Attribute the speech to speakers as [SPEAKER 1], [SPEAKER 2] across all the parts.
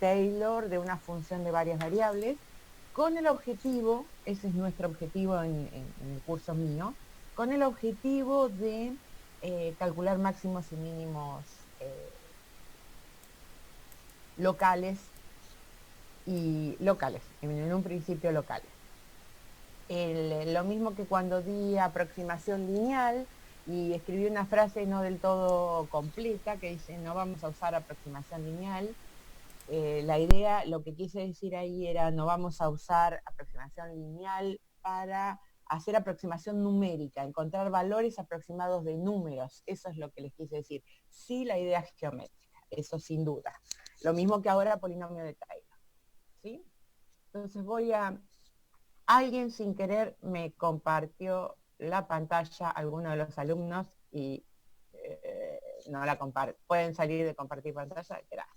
[SPEAKER 1] Taylor de una función de varias variables, con el objetivo, ese es nuestro objetivo en el curso mío, con el objetivo de calcular máximos y mínimos locales, en un principio locales. Lo mismo que cuando di aproximación lineal y escribí una frase no del todo completa que dice no vamos a usar aproximación lineal. La idea, lo que quise decir ahí era no vamos a usar aproximación lineal para hacer aproximación numérica, encontrar valores aproximados de números, eso es lo que les quise decir. Sí, la idea es geométrica, eso sin duda. Lo mismo que ahora polinomio de Taylor, ¿sí? Entonces alguien sin querer me compartió la pantalla, alguno de los alumnos, y no la comparto. Pueden salir de compartir pantalla, gracias.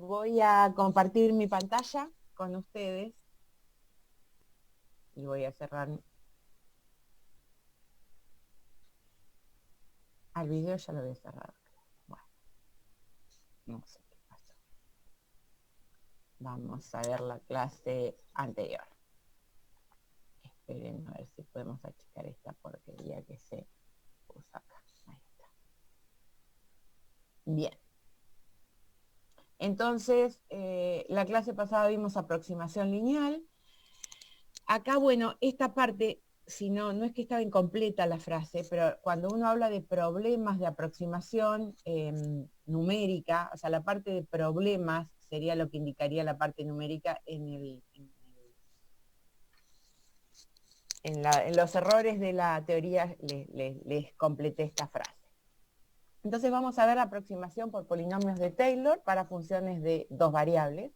[SPEAKER 1] Voy a compartir mi pantalla con ustedes y voy a cerrar. Al video ya lo había cerrado. Bueno, no sé qué pasó. Vamos a ver la clase anterior. Esperen a ver si podemos achicar esta porquería que se puso acá. Ahí está. Bien. Entonces, la clase pasada vimos aproximación lineal. Acá, bueno, esta parte, si no, no es que estaba incompleta la frase, pero cuando uno habla de problemas de aproximación numérica, o sea, la parte de problemas sería lo que indicaría la parte numérica en los errores de la teoría les completé esta frase. Entonces vamos a ver la aproximación por polinomios de Taylor para funciones de dos variables.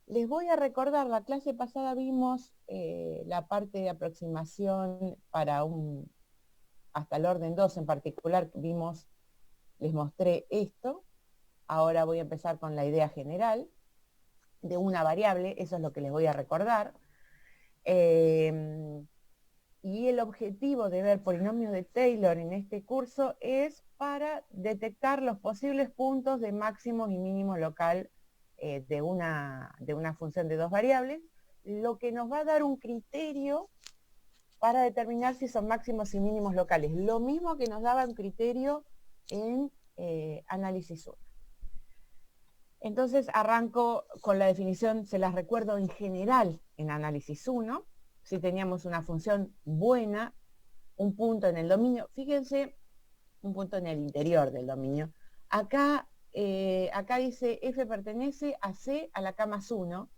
[SPEAKER 1] Les voy a recordar, la clase pasada vimos la parte de aproximación para hasta el orden 2 en particular, les mostré esto. Ahora voy a empezar con la idea general de una variable, eso es lo que les voy a recordar. Y el objetivo de ver polinomios de Taylor en este curso es para detectar los posibles puntos de máximo y mínimo local de una función de dos variables, lo que nos va a dar un criterio para determinar si son máximos y mínimos locales. Lo mismo que nos daba un criterio en análisis 1. Entonces arranco con la definición, se las recuerdo en general en análisis 1. Si teníamos una función buena, un punto en el dominio, fíjense, un punto en el interior del dominio. Acá dice f pertenece a C a la K más 1.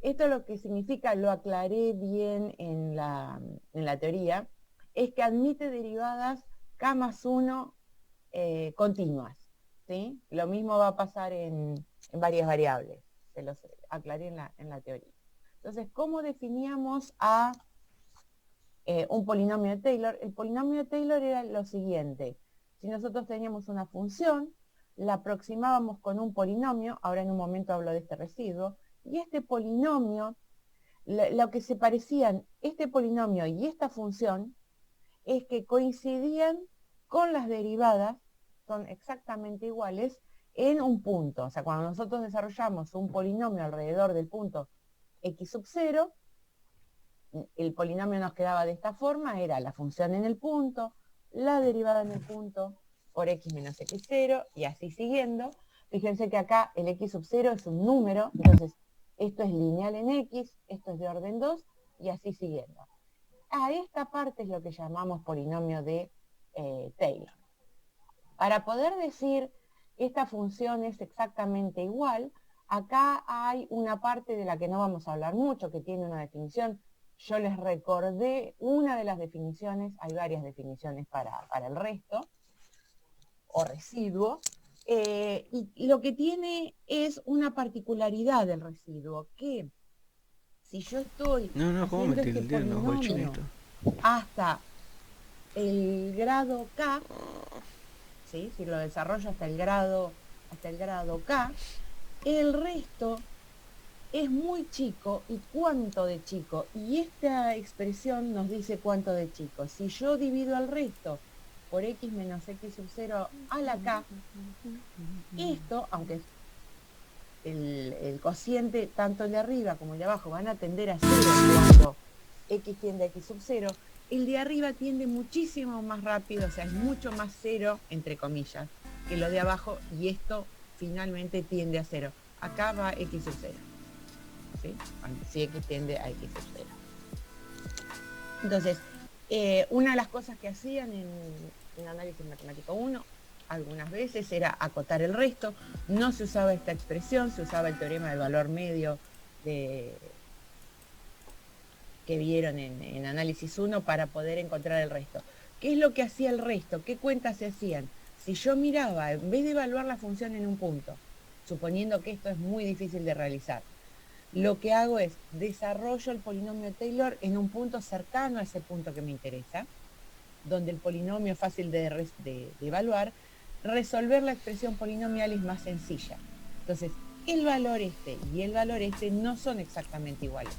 [SPEAKER 1] Esto lo que significa, lo aclaré bien en la teoría, es que admite derivadas K más 1 continuas. ¿Sí? Lo mismo va a pasar en varias variables, se los aclaré en la teoría. Entonces, ¿cómo definíamos a un polinomio de Taylor? El polinomio de Taylor era lo siguiente: si nosotros teníamos una función, la aproximábamos con un polinomio, ahora en un momento hablo de este residuo, y este polinomio, lo que se parecían este polinomio y esta función es que coincidían con las derivadas, son exactamente iguales en un punto. O sea, cuando nosotros desarrollamos un polinomio alrededor del punto x sub 0, el polinomio nos quedaba de esta forma, era la función en el punto, la derivada en el punto por x menos x0, y así siguiendo. Fíjense que acá el x sub 0 es un número, entonces esto es lineal en x, esto es de orden 2, y así siguiendo. A esta parte es lo que llamamos polinomio de Taylor. Para poder decir esta función es exactamente igual, acá hay una parte de la que no vamos a hablar mucho, que tiene una definición. Yo les recordé una de las definiciones, hay varias definiciones para el resto, o residuo, y lo que tiene es una particularidad del residuo, que si yo estoy
[SPEAKER 2] No, ¿cómo
[SPEAKER 1] haciendo
[SPEAKER 2] metí
[SPEAKER 1] este
[SPEAKER 2] el dedo en los
[SPEAKER 1] polinomio
[SPEAKER 2] bochinitos?
[SPEAKER 1] hasta el grado K, ¿sí? Si lo desarrollo hasta el grado K, el resto es muy chico. ¿Y cuánto de chico? Y esta expresión nos dice cuánto de chico. Si yo divido el resto por x menos x sub 0 a la K, esto, aunque el cociente, tanto el de arriba como el de abajo, van a tender a cero cuando x tiende a x sub 0, el de arriba tiende muchísimo más rápido, o sea, es mucho más cero, entre comillas, que lo de abajo, y esto finalmente tiende a cero. Acá va x sub 0, ¿sí? Si x tiende a x sub 0. Entonces, una de las cosas que hacían en análisis matemático 1, algunas veces, era acotar el resto. No se usaba esta expresión, se usaba el teorema del valor medio que vieron en análisis 1 para poder encontrar el resto. ¿Qué es lo que hacía el resto? ¿Qué cuentas se hacían? Si yo miraba, en vez de evaluar la función en un punto, suponiendo que esto es muy difícil de realizar, lo que hago es desarrollo el polinomio Taylor en un punto cercano a ese punto que me interesa, donde el polinomio es fácil de evaluar, resolver la expresión polinomial es más sencilla. Entonces, el valor este y el valor este no son exactamente iguales.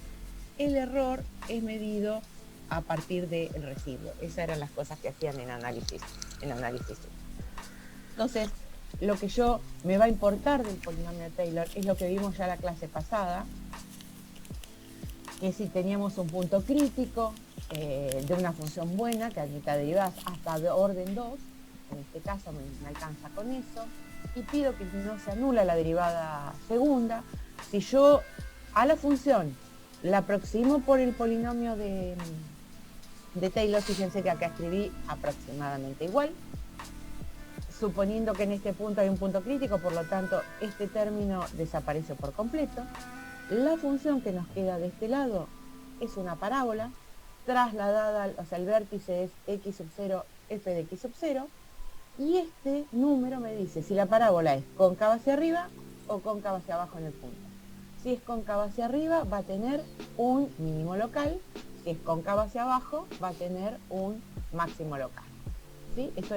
[SPEAKER 1] El error es medido a partir del residuo. Esas eran las cosas que hacían en análisis 1. Entonces, lo que me va a importar del polinomio Taylor es lo que vimos ya la clase pasada, que si teníamos un punto crítico de una función buena que admita derivadas hasta de orden 2, en este caso me alcanza con eso, y pido que no se anula la derivada segunda. Si yo a la función la aproximo por el polinomio de Taylor, fíjense que acá escribí aproximadamente igual, suponiendo que en este punto hay un punto crítico, por lo tanto este término desaparece por completo. La función que nos queda de este lado es una parábola trasladada, o sea, el vértice es x sub 0, f de x sub 0, y este número me dice si la parábola es cóncava hacia arriba o cóncava hacia abajo en el punto. Si es cóncava hacia arriba, va a tener un mínimo local. Si es cóncava hacia abajo, va a tener un máximo local. ¿Sí? Eso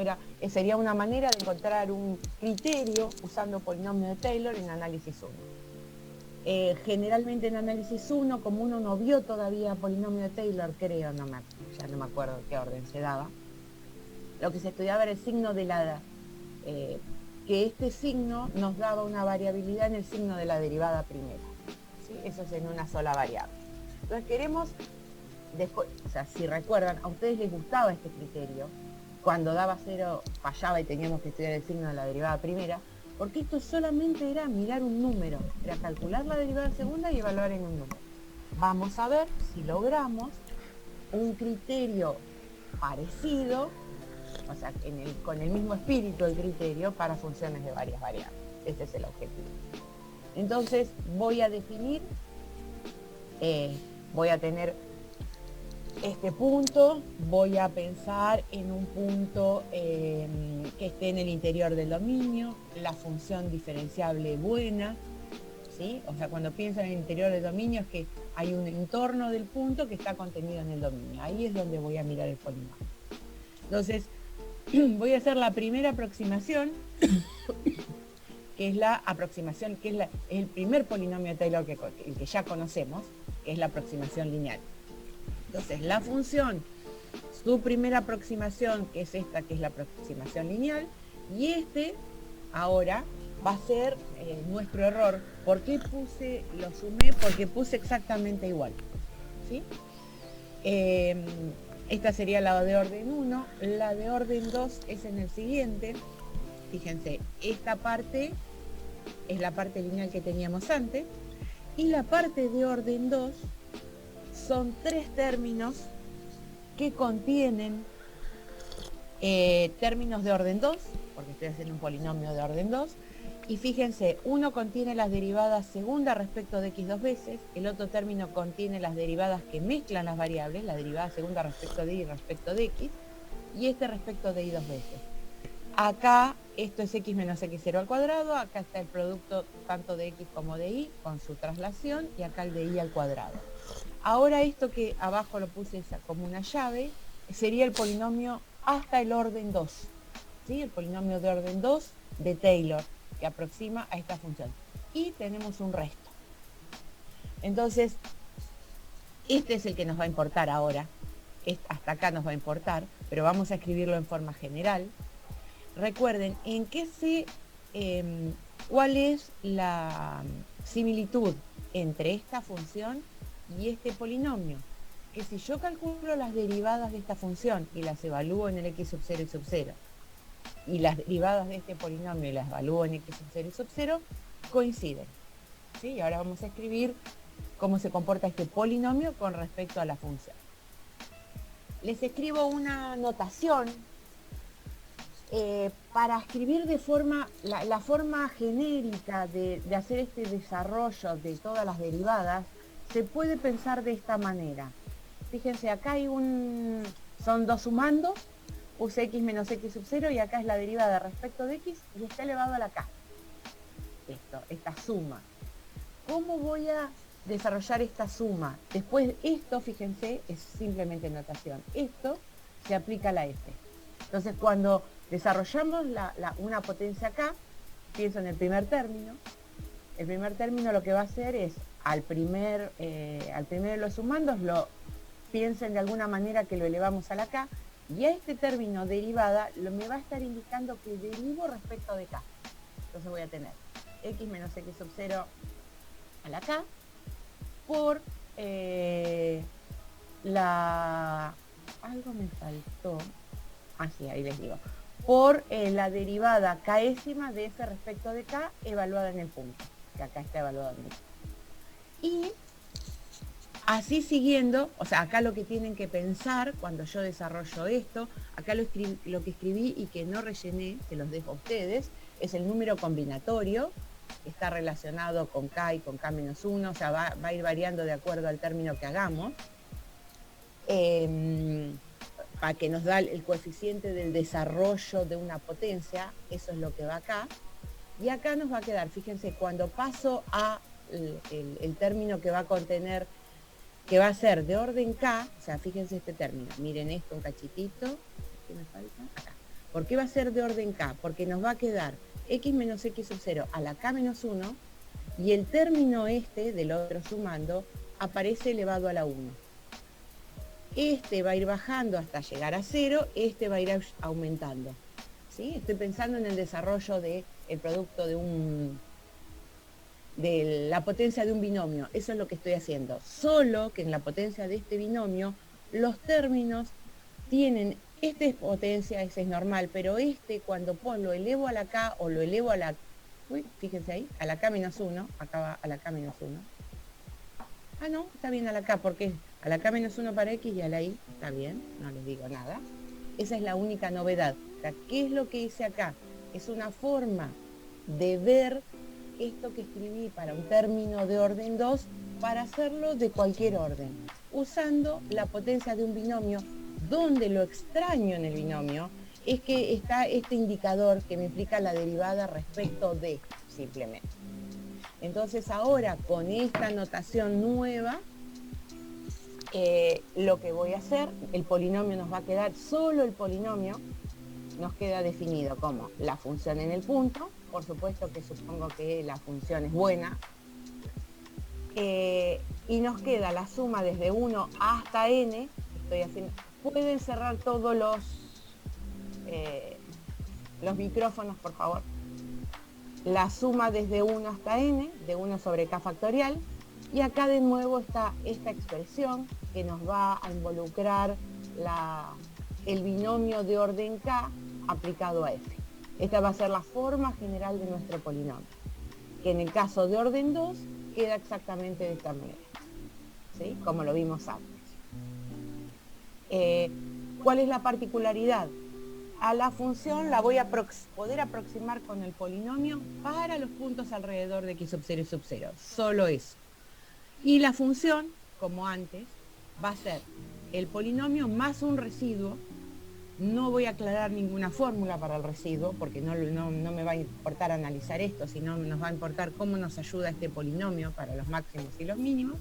[SPEAKER 1] sería una manera de encontrar un criterio usando polinomio de Taylor en análisis 1. Generalmente en análisis 1, como uno no vio todavía polinomio de Taylor, creo, ya no me acuerdo qué orden se daba, lo que se estudiaba era el signo de que este signo nos daba una variabilidad en el signo de la derivada primera. ¿Sí? Eso es en una sola variable. Entonces queremos, después, o sea, si recuerdan, a ustedes les gustaba este criterio, cuando daba 0 fallaba y teníamos que estudiar el signo de la derivada primera, porque esto solamente era mirar un número, era calcular la derivada segunda y evaluar en un número. Vamos a ver si logramos un criterio parecido, o sea, con el mismo espíritu del criterio para funciones de varias variables. Ese es el objetivo. Entonces voy a definir, voy a tener este punto, voy a pensar en un punto que esté en el interior del dominio, la función diferenciable buena, ¿sí? O sea, cuando pienso en el interior del dominio es que hay un entorno del punto que está contenido en el dominio. Ahí es donde voy a mirar el polinomio. Entonces, voy a hacer la primera aproximación, que es la aproximación, que es el primer polinomio de Taylor el que ya conocemos, que es la aproximación lineal. Entonces, la función, su primera aproximación, que es esta, que es la aproximación lineal, y ahora, va a ser nuestro error. ¿Por qué lo sumé? Porque puse exactamente igual, ¿sí? Esta sería la de orden 1, la de orden 2 es en el siguiente. Fíjense, esta parte es la parte lineal que teníamos antes, y la parte de orden 2 son 3 términos que contienen términos de orden 2, porque estoy haciendo un polinomio de orden 2, y fíjense, uno contiene las derivadas segunda respecto de x 2 veces, el otro término contiene las derivadas que mezclan las variables, la derivada segunda respecto de y respecto de x, y este respecto de y 2 veces. Acá esto es x menos x0 al cuadrado, acá está el producto tanto de x como de y con su traslación, y acá el de y al cuadrado. Ahora esto que abajo lo puse como una llave, sería el polinomio hasta el orden 2, ¿sí? El polinomio de orden 2 de Taylor, que aproxima a esta función. Y tenemos un resto. Entonces, este es el que nos va a importar ahora. Hasta acá nos va a importar, pero vamos a escribirlo en forma general. Recuerden, ¿en qué se ¿cuál es la similitud entre esta función y este polinomio? Que si yo calculo las derivadas de esta función y las evalúo en el x sub 0 y sub 0, y las derivadas de este polinomio y las evalúo en x sub 0 y sub 0, coinciden. ¿Sí? Y ahora vamos a escribir cómo se comporta este polinomio con respecto a la función. Les escribo una notación para escribir de forma, la forma genérica de hacer este desarrollo de todas las derivadas, se puede pensar de esta manera. Fíjense, acá hay son dos sumandos, puse x menos x sub 0 y acá es la derivada respecto de x y está elevado a la k. Esta suma. ¿Cómo voy a desarrollar esta suma? Después esto, fíjense, es simplemente notación. Esto se aplica a la f. Entonces cuando desarrollamos una potencia acá, pienso en el primer término. El primer término lo que va a hacer es, al primero de los sumandos, piensen de alguna manera que lo elevamos a la k, y a este término derivada me va a estar indicando que derivo respecto de k. Entonces voy a tener x menos x sub 0 a la k por algo me faltó, sí, ahí les digo, por la derivada késima de f respecto de k evaluada en el punto, que acá está evaluada en el punto. Y así siguiendo, o sea, acá lo que tienen que pensar cuando yo desarrollo esto, acá lo que escribí y que no rellené, se los dejo a ustedes, es el número combinatorio, que está relacionado con k y con k-1, o sea, va a ir variando de acuerdo al término que hagamos, para que nos da el coeficiente del desarrollo de una potencia, eso es lo que va acá, y acá nos va a quedar, fíjense, cuando paso a el término que va a contener, que va a ser de orden k, o sea, fíjense este término, miren esto un cachitito, ¿qué me falta? Acá. ¿Por qué va a ser de orden k? Porque nos va a quedar x menos x sub 0 a la k-1, y el término del otro sumando aparece elevado a la 1. Este va a ir bajando hasta llegar a 0, este va a ir aumentando. ¿Sí? Estoy pensando en el desarrollo del producto de la potencia de un binomio, eso es lo que estoy haciendo, solo que en la potencia de este binomio los términos tienen, este es potencia, ese es normal, pero cuando lo elevo a la k o lo elevo a la, fíjense ahí, a la k-1, acá va a la k-1, no, está bien a la k, porque a la k-1 para x y a la y, está bien, no les digo nada, esa es la única novedad. O sea, ¿qué es lo que hice acá? Es una forma de ver esto que escribí para un término de orden 2 para hacerlo de cualquier orden, usando la potencia de un binomio, donde lo extraño en el binomio es que está este indicador que me implica la derivada respecto de, simplemente. Entonces ahora con esta notación nueva, lo que voy a hacer, el polinomio nos va a quedar, solo el polinomio nos queda definido como la función en el punto, por supuesto que supongo que la función es buena, y nos queda la suma desde 1 hasta n, pueden cerrar todos los micrófonos, por favor. La suma desde 1 hasta n, de 1 sobre k factorial, y acá de nuevo está esta expresión que nos va a involucrar el binomio de orden k aplicado a f. Esta va a ser la forma general de nuestro polinomio, que en el caso de orden 2 queda exactamente de esta manera, ¿sí? Como lo vimos antes. ¿Cuál es la particularidad? A la función la voy a poder aproximar con el polinomio para los puntos alrededor de x sub 0 y sub 0, solo eso. Y la función, como antes, va a ser el polinomio más un residuo. No voy a aclarar ninguna fórmula para el residuo, porque no me va a importar analizar esto, sino nos va a importar cómo nos ayuda este polinomio para los máximos y los mínimos.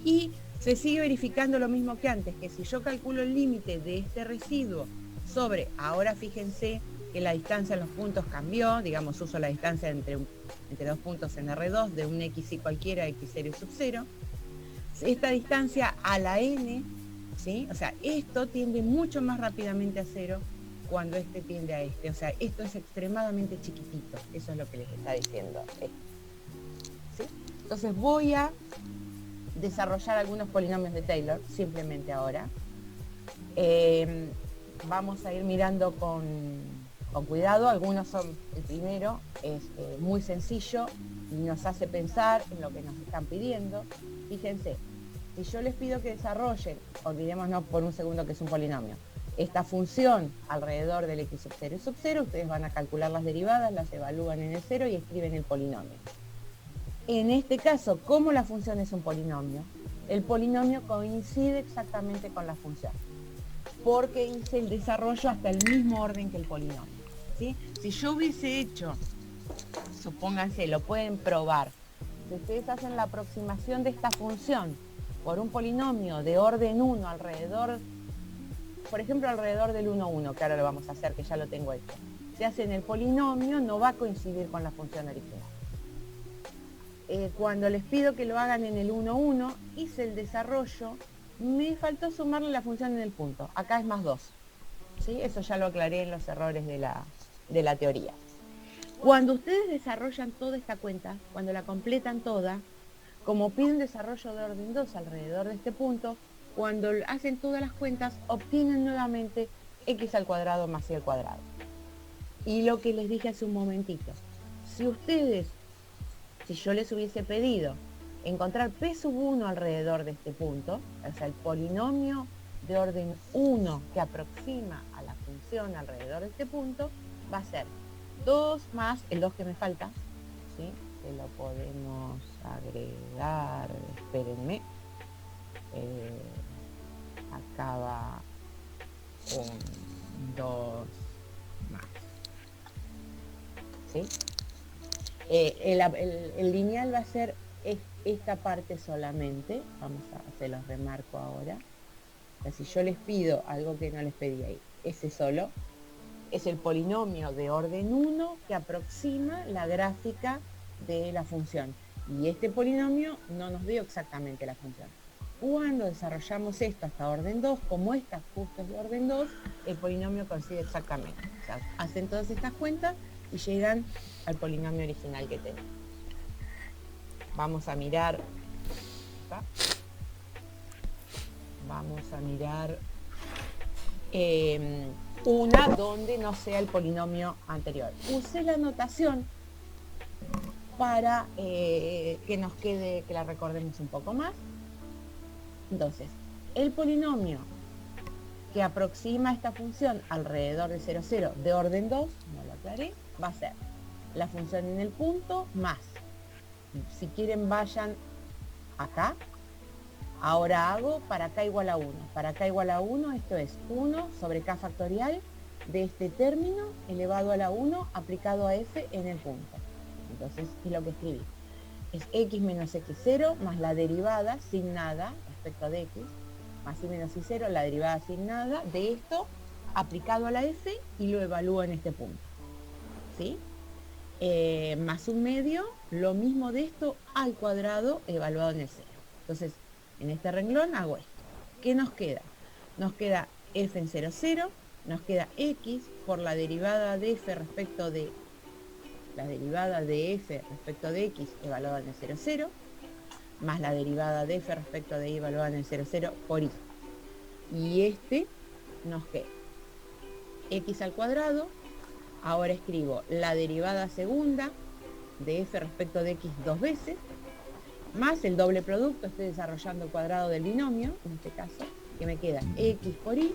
[SPEAKER 1] Y se sigue verificando lo mismo que antes, que si yo calculo el límite de este residuo sobre, ahora fíjense que la distancia en los puntos cambió, digamos, uso la distancia entre dos puntos en R2 de un x y cualquiera, x0 y sub 0. Esta distancia a la n, ¿sí? O sea, esto tiende mucho más rápidamente a 0 cuando este tiende a este. O sea, esto es extremadamente chiquitito. Eso es lo que les está diciendo. ¿Sí? Entonces voy a desarrollar algunos polinomios de Taylor, simplemente ahora. Vamos a ir mirando con cuidado. Algunos son, el primero es muy sencillo y nos hace pensar en lo que nos están pidiendo. Fíjense, si yo les pido que desarrollen, olvidémonos por un segundo que es un polinomio, esta función alrededor del x sub 0 y sub 0, ustedes van a calcular las derivadas, las evalúan en el 0 y escriben el polinomio. En este caso, como la función es un polinomio, el polinomio coincide exactamente con la función, porque hice el desarrollo hasta el mismo orden que el polinomio, ¿sí? Si yo hubiese hecho, supónganse, lo pueden probar, si ustedes hacen la aproximación de esta función por un polinomio de orden 1 alrededor, por ejemplo, alrededor del 1, 1, que ahora lo vamos a hacer, que ya lo tengo hecho. Si hacen el polinomio, no va a coincidir con la función original. Cuando les pido que lo hagan en el 1, 1, hice el desarrollo, me faltó sumarle la función en el punto. Acá es más 2. ¿Sí? Eso ya lo aclaré en los errores de la teoría. Cuando ustedes desarrollan toda esta cuenta, cuando la completan toda, como piden desarrollo de orden 2 alrededor de este punto, cuando hacen todas las cuentas, obtienen nuevamente x al cuadrado más y al cuadrado. Y lo que les dije hace un momentito, si yo les hubiese pedido encontrar p sub 1 alrededor de este punto, o sea, el polinomio de orden 1 que aproxima a la función alrededor de este punto, va a ser 2 más el 2 que me falta, ¿sí? Que lo podemos agregar, espérenme, acá va un 2 más, ¿sí? El lineal va a ser esta parte solamente. Vamos a, se los remarco ahora. O sea, si yo les pido algo que no les pedí ahí, ese solo, es el polinomio de orden 1 que aproxima la gráfica de la función. Y este polinomio no nos dio exactamente la función. Cuando desarrollamos esto hasta orden 2, como esta justo es de orden 2, el polinomio coincide exactamente. O sea, hacen todas estas cuentas y llegan al polinomio original que tenemos. Vamos a mirar acá. Vamos a mirar una donde no sea el polinomio anterior. Usé la notación para que nos quede, que la recordemos un poco más. Entonces, el polinomio que aproxima esta función alrededor de 0, 0 de orden 2, no lo aclaré, va a ser la función en el punto más. Si quieren vayan acá. Ahora hago para k igual a 1. Para k igual a 1, esto es 1 sobre k factorial de este término elevado a la 1 aplicado a f en el punto. Entonces, es lo que escribí. Es x menos x0 más la derivada sin nada respecto de x, más y menos y0, la derivada sin nada de esto aplicado a la f y lo evalúo en este punto. ¿Sí? Más un medio, lo mismo de esto al cuadrado evaluado en el 0. Entonces, en este renglón hago esto. ¿Qué nos queda? Nos queda f en 0, 0, nos queda x por la derivada de f respecto de x evaluada en el 0, 0, más la derivada de f respecto de y evaluada en el 0, 0 por y. Y este nos queda x al cuadrado. Ahora escribo la derivada segunda de f respecto de x dos veces, más el doble producto, estoy desarrollando el cuadrado del binomio, en este caso, que me queda x por y,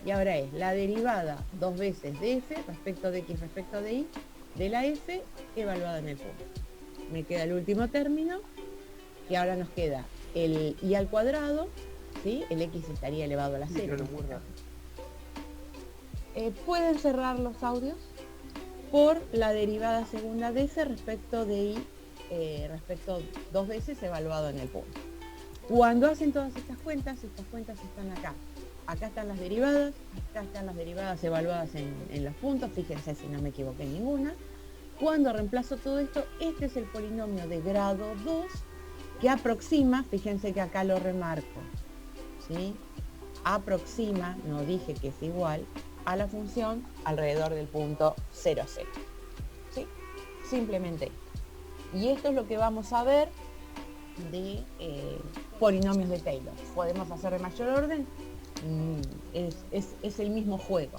[SPEAKER 1] y ahora es la derivada dos veces de f respecto de x respecto de y, de la f evaluada en el punto. Me queda el último término, y ahora nos queda el y al cuadrado, ¿sí? El x estaría elevado a la 0. Pueden cerrar los audios por la derivada segunda de f respecto de y, respecto dos veces evaluado en el punto. Cuando hacen todas estas cuentas están acá. Acá están las derivadas, acá están las derivadas evaluadas en los puntos, fíjense si no me equivoqué en ninguna. Cuando reemplazo todo esto, este es el polinomio de grado 2 que aproxima, fíjense que acá lo remarco, ¿sí? Aproxima, no dije que es igual, a la función alrededor del punto 0, 0. ¿Sí? Simplemente. Y esto es lo que vamos a ver de polinomios de Taylor. ¿Podemos hacer de mayor orden? Es el mismo juego.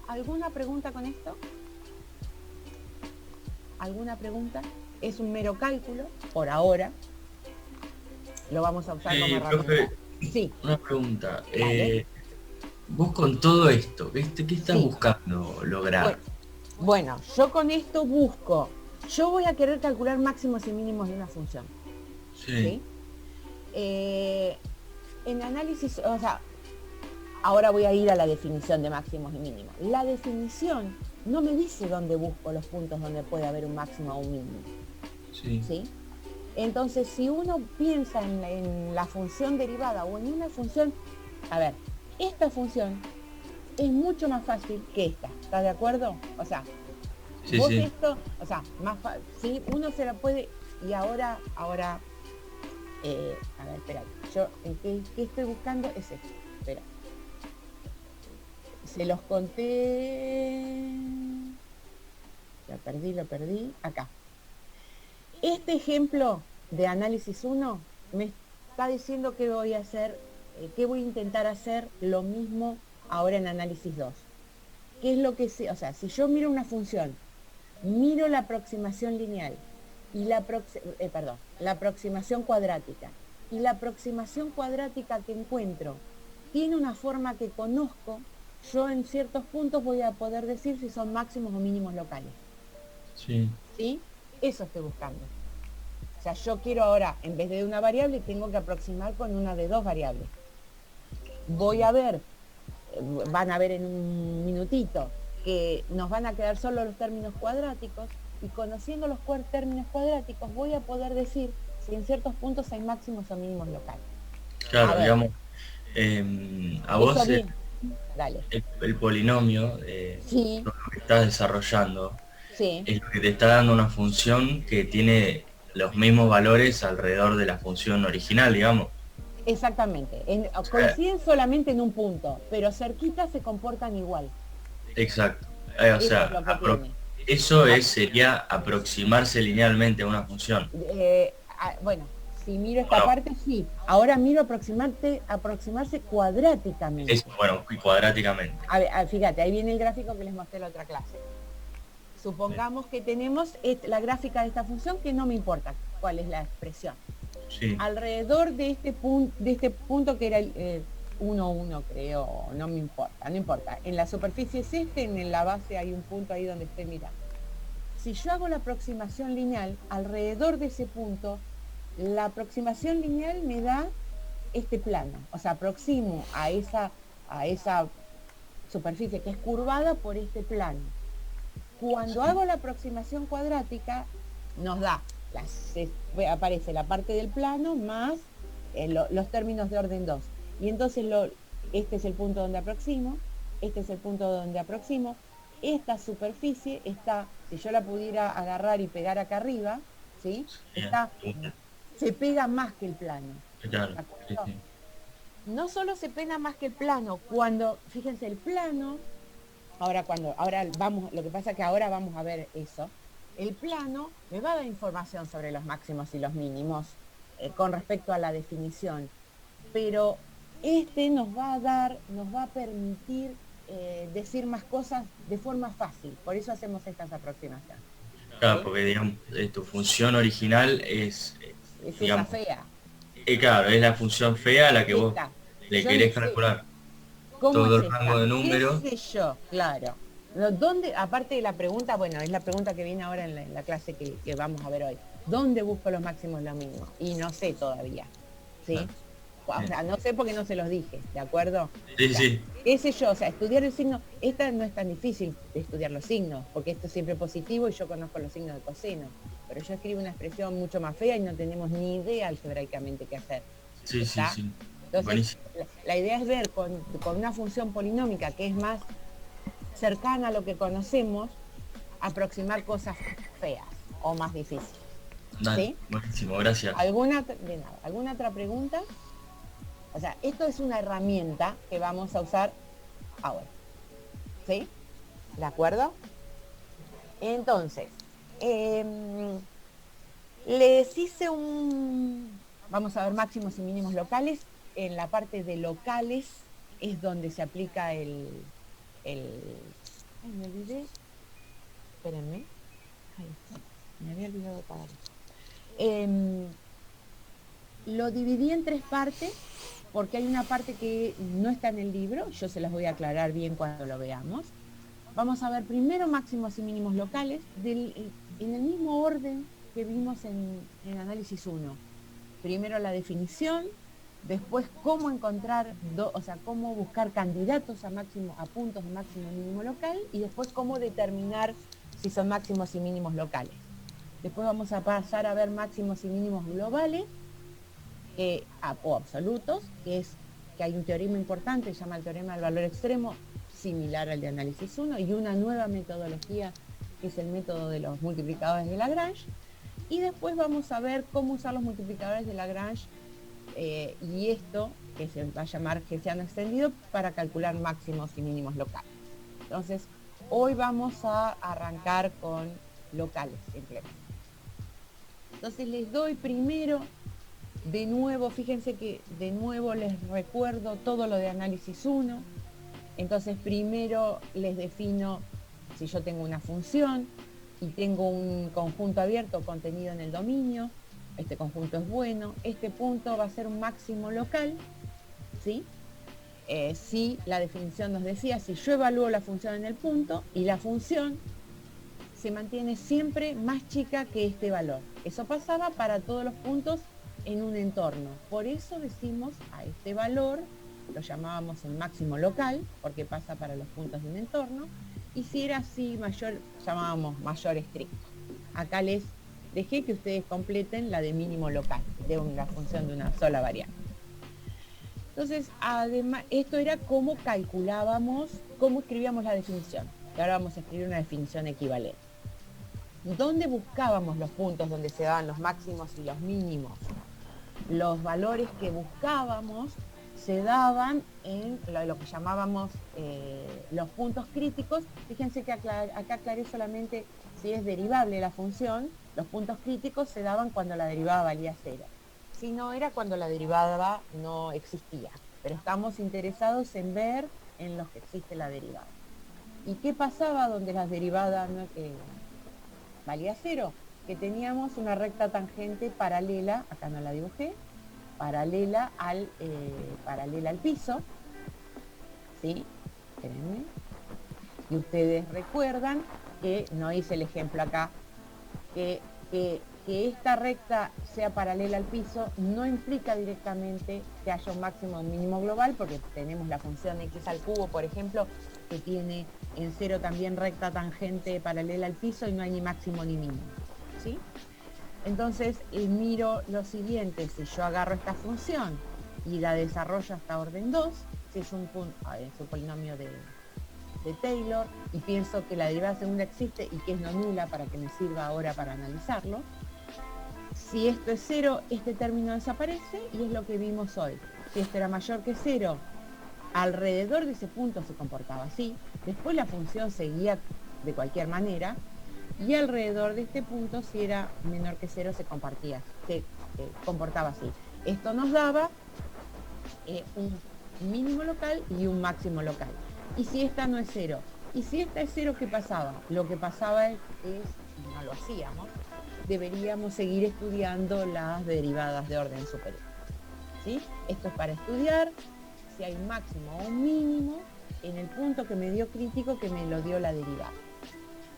[SPEAKER 1] ¿Alguna pregunta con esto? ¿Alguna pregunta? Es un mero cálculo, por ahora. Lo vamos a usar como herramienta.
[SPEAKER 2] Profe,
[SPEAKER 1] sí.
[SPEAKER 2] Una pregunta. Vos con todo esto, ¿qué estás buscando lograr?
[SPEAKER 1] Bueno, yo con esto busco. Yo voy a querer calcular máximos y mínimos de una función. ¿Sí? En análisis, o sea, ahora voy a ir a la definición de máximos y mínimos. La definición no me dice dónde busco los puntos donde puede haber un máximo o un mínimo. ¿Sí? Entonces, si uno piensa en la función derivada o en una función, a ver, esta función es mucho más fácil que esta, ¿estás de acuerdo? O sea, vos esto, o sea, más fácil, ¿sí? Uno se la puede, y ahora, a ver, espera, yo, ¿qué estoy buscando? Es esto, espera. Se los conté, lo perdí, acá. Este ejemplo de análisis 1 me está diciendo que voy a hacer, que voy a intentar hacer lo mismo ahora en análisis 2. ¿Qué es lo que o sea, si yo miro una función, miro la aproximación lineal y la aproximación cuadrática, y la aproximación cuadrática que encuentro tiene una forma que conozco, yo en ciertos puntos voy a poder decir si son máximos o mínimos locales. ¿Sí? Eso estoy buscando. O sea, yo quiero ahora, en vez de una variable, tengo que aproximar con una de dos variables. Voy a ver, van a ver en un minutito, que nos van a quedar solo los términos cuadráticos, y conociendo los términos cuadráticos voy a poder decir si en ciertos puntos hay máximos o mínimos locales.
[SPEAKER 2] Claro, digamos, a vos el polinomio, lo que estás desarrollando, es lo que te está dando una función que tiene los mismos valores alrededor de la función original, digamos.
[SPEAKER 1] Exactamente, coinciden solamente en un punto, pero cerquita se comportan igual.
[SPEAKER 2] Exacto, o sea, eso sería aproximarse linealmente a una función.
[SPEAKER 1] Bueno, si miro esta parte, sí. Ahora miro aproximarse cuadráticamente.
[SPEAKER 2] Bueno, cuadráticamente.
[SPEAKER 1] A ver, fíjate, ahí viene el gráfico que les mostré en la otra clase. Supongamos que tenemos la gráfica de esta función, que no me importa cuál es la expresión. Alrededor de este punto que era el 1, 1, creo, no me importa, no importa. En la superficie es en la base hay un punto ahí donde estoy mirando. Si yo hago la aproximación lineal, alrededor de ese punto, la aproximación lineal me da este plano. O sea, aproximo a esa superficie que es curvada por este plano. Cuando hago la aproximación cuadrática, nos da, aparece la parte del plano más los términos de orden 2. Y entonces este es el punto donde aproximo, este es el punto donde aproximo. Esta superficie está, si yo la pudiera agarrar y pegar acá arriba, ¿sí? Se pega más que el plano.
[SPEAKER 2] Claro,
[SPEAKER 1] No solo se pega más que el plano, fíjense, el plano, lo que pasa es que ahora vamos a ver eso. El plano me va a dar información sobre los máximos y los mínimos con respecto a la definición, pero nos va a permitir decir más cosas de forma fácil, por eso hacemos estas aproximaciones.
[SPEAKER 2] Claro, porque digamos, tu función original es
[SPEAKER 1] digamos, esa fea.
[SPEAKER 2] Claro, es la función fea a la que vos le querés calcular todo el rango de números.
[SPEAKER 1] ¿Qué sé yo? Claro. Aparte de la pregunta, bueno, es la pregunta que viene ahora en la clase que vamos a ver hoy. ¿Dónde busco los máximos y los mínimos? Y no sé todavía, ¿sí? O sea, no sé porque no se los dije, ¿de acuerdo?
[SPEAKER 2] Sí.
[SPEAKER 1] ¿Qué sé yo? O sea, estudiar el signo, esta no es tan difícil de estudiar los signos, porque esto es siempre positivo y yo conozco los signos de coseno. Pero yo escribo una expresión mucho más fea y no tenemos ni idea algebraicamente qué hacer.
[SPEAKER 2] Sí.
[SPEAKER 1] Entonces, la idea es ver con una función polinómica que es más cercana a lo que conocemos, aproximar cosas feas o más difíciles.
[SPEAKER 2] Dale, ¿sí? Buenísimo, gracias.
[SPEAKER 1] ¿Alguna otra pregunta? O sea, esto es una herramienta que vamos a usar ahora. ¿Sí? ¿De acuerdo? Entonces, les hice vamos a ver máximos y mínimos locales. En la parte de locales es donde se aplica ay, me olvidé. Espérenme. Ahí está. Me había olvidado de apagar esto. Lo dividí en 3 partes porque hay una parte que no está en el libro. Yo se las voy a aclarar bien cuando lo veamos. Vamos a ver primero máximos y mínimos locales en el mismo orden que vimos en análisis 1. Primero la definición, después cómo encontrar, o sea, cómo buscar candidatos a puntos de máximo y mínimo local, y después cómo determinar si son máximos y mínimos locales. Después vamos a pasar a ver máximos y mínimos globales o absolutos, que hay un teorema importante, se llama el teorema del valor extremo, similar al de análisis 1, y una nueva metodología, que es el método de los multiplicadores de Lagrange. Y después vamos a ver cómo usar los multiplicadores de Lagrange y esto, que se va a llamar Hessiano extendido, para calcular máximos y mínimos locales. Entonces, hoy vamos a arrancar con locales simplemente. Entonces les doy primero, de nuevo, fíjense que de nuevo les recuerdo todo lo de análisis 1. Entonces primero les defino si yo tengo una función y tengo un conjunto abierto contenido en el dominio. Este conjunto es bueno. Este punto va a ser un máximo local, ¿sí? Si la definición nos decía, si yo evalúo la función en el punto y la función se mantiene siempre más chica que este valor. Eso pasaba para todos los puntos en un entorno. Por eso decimos a este valor, lo llamábamos el máximo local, porque pasa para los puntos de un entorno, y si era así mayor, llamábamos mayor estricto. Acá les dejé que ustedes completen la de mínimo local, de una función de una sola variable. Entonces, además, esto era cómo calculábamos, cómo escribíamos la definición. Y ahora vamos a escribir una definición equivalente. ¿Dónde buscábamos los puntos donde se daban los máximos y los mínimos? Los valores que buscábamos se daban en lo que llamábamos los puntos críticos. Fíjense que acá aclaré solamente si es derivable la función. Los puntos críticos se daban cuando la derivada valía 0. Si no, era cuando la derivada no existía. Pero estamos interesados en ver en los que existe la derivada. ¿Y qué pasaba donde las derivadas no valía 0? Que teníamos una recta tangente paralela, acá no la dibujé, paralela al piso, ¿sí? Espérenme. Y ustedes recuerdan que, no hice el ejemplo acá, que esta recta sea paralela al piso no implica directamente que haya un máximo o un mínimo global, porque tenemos la función x al cubo, por ejemplo, que tiene en 0 también recta tangente paralela al piso y no hay ni máximo ni mínimo, ¿sí? Entonces miro lo siguiente: si yo agarro esta función y la desarrollo hasta orden 2, si es un polinomio de Taylor, y pienso que la derivada segunda existe y que es no nula para que me sirva ahora para analizarlo, si esto es 0, este término desaparece y es lo que vimos hoy. Si esto era mayor que 0, alrededor de ese punto se comportaba así, después la función seguía de cualquier manera, y alrededor de este punto, si era menor que 0, se comportaba así. Esto nos daba un mínimo local y un máximo local. Y si esta no es 0, y si esta es 0, ¿qué pasaba? Lo que pasaba es, no lo hacíamos, deberíamos seguir estudiando las derivadas de orden superior, ¿sí? Esto es para estudiar si hay un máximo o un mínimo en el punto que me dio crítico, que me lo dio la derivada.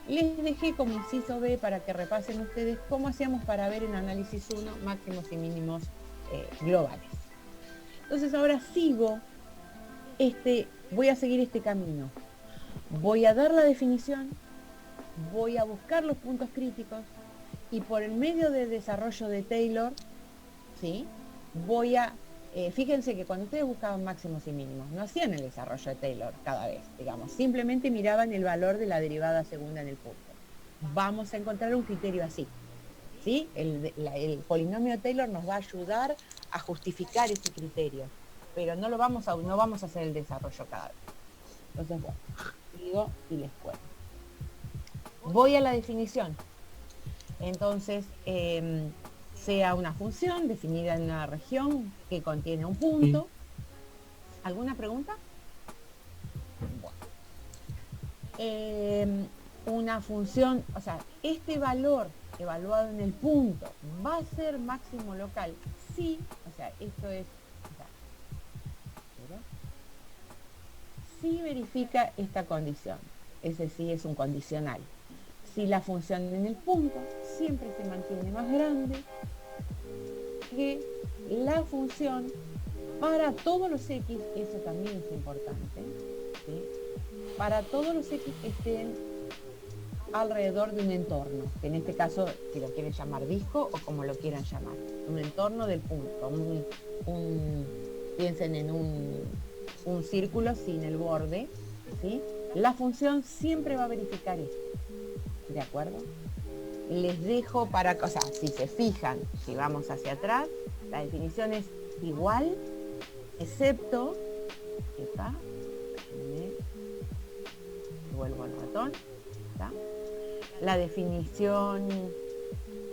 [SPEAKER 1] Les dejé como inciso B para que repasen ustedes cómo hacíamos para ver en análisis 1 máximos y mínimos globales. Entonces ahora voy a seguir este camino. Voy a dar la definición, voy a buscar los puntos críticos y por el medio del desarrollo de Taylor, ¿sí? Fíjense que cuando ustedes buscaban máximos y mínimos, no hacían el desarrollo de Taylor cada vez, digamos, simplemente miraban el valor de la derivada segunda en el punto. Vamos a encontrar un criterio así, ¿sí? El polinomio de Taylor nos va a ayudar a justificar ese criterio, pero no vamos a hacer el desarrollo cada vez. Entonces, bueno, digo y les cuento. Voy a la definición. Entonces, sea una función definida en una región que contiene un punto. ¿Alguna pregunta? Bueno. Una función, o sea, este valor evaluado en el punto va a ser máximo local. Sí, o sea, esto es, sí verifica esta condición. Ese sí es un condicional. Si la función en el punto siempre se mantiene más grande que la función para todos los x, eso también es importante, ¿sí? Para todos los x que estén alrededor de un entorno, que en este caso, si lo quieren llamar disco o como lo quieran llamar, un entorno del punto, piensen en un círculo sin el borde, ¿sí? La función siempre va a verificar esto, ¿de acuerdo? Les dejo para, o sea, si se fijan, si vamos hacia atrás, la definición es igual, excepto, ¿está? Vuelvo al ratón, ¿está? La definición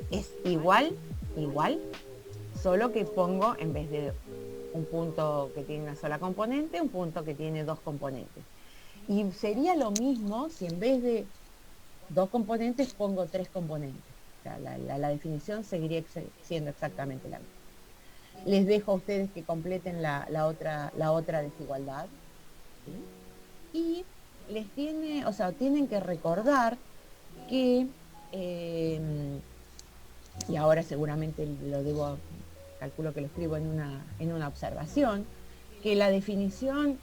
[SPEAKER 1] es igual, solo que pongo en vez de un punto que tiene una sola componente, un punto que tiene dos componentes. Y sería lo mismo si en vez de dos componentes pongo tres componentes. O sea, la definición seguiría siendo exactamente la misma. Les dejo a ustedes que completen la otra desigualdad, ¿sí? Y les tienen que recordar que, y ahora seguramente calculo que lo escribo en una observación, que la definición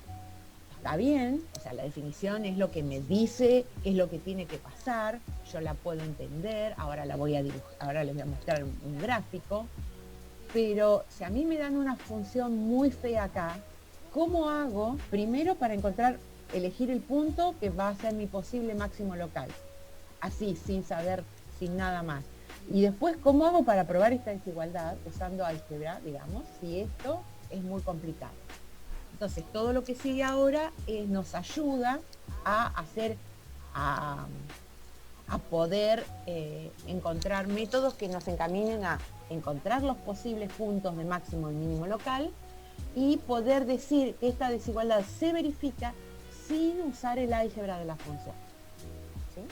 [SPEAKER 1] está bien, o sea, la definición es lo que me dice, es lo que tiene que pasar, yo la puedo entender, ahora la voy a dibujar, ahora les voy a mostrar un gráfico, pero si a mí me dan una función muy fea acá, ¿cómo hago? Primero para elegir el punto que va a ser mi posible máximo local, así, sin saber, sin nada más. Y después, ¿cómo hago para probar esta desigualdad usando álgebra, digamos, si esto es muy complicado? Entonces, todo lo que sigue ahora nos ayuda a poder encontrar métodos que nos encaminen a encontrar los posibles puntos de máximo y mínimo local y poder decir que esta desigualdad se verifica sin usar el álgebra de la función. ¿Sí?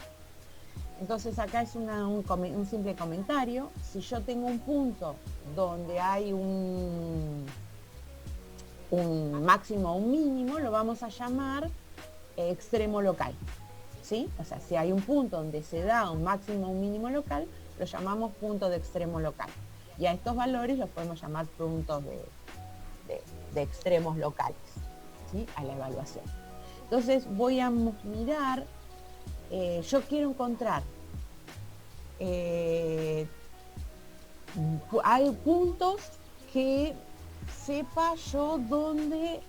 [SPEAKER 1] Entonces acá es un simple comentario. Si yo tengo un punto donde hay un máximo o un mínimo, lo vamos a llamar extremo local, ¿sí? O sea, si hay un punto donde se da un máximo o un mínimo local, lo llamamos punto de extremo local. Y a estos valores los podemos llamar puntos de extremos locales, ¿sí? A la evaluación. Entonces voy a mirar, yo quiero encontrar, hay puntos que sepa yo dónde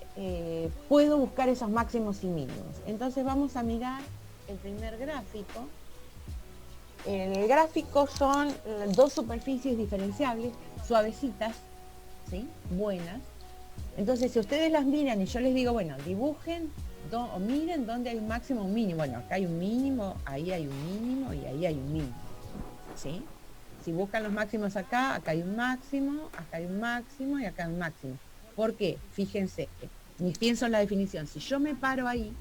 [SPEAKER 1] puedo buscar esos máximos y mínimos. Entonces vamos a mirar el primer gráfico. El gráfico son dos superficies diferenciables, suavecitas, ¿sí? Buenas. Entonces si ustedes las miran y yo les digo, bueno, dibujen o miren dónde hay un máximo o un mínimo. Bueno, acá hay un mínimo, ahí hay un mínimo y ahí hay un mínimo, ¿sí? Si buscan los máximos acá hay un máximo, acá hay un máximo y acá hay un máximo. ¿Por qué? Fíjense, pienso en la definición. Si yo me paro ahí,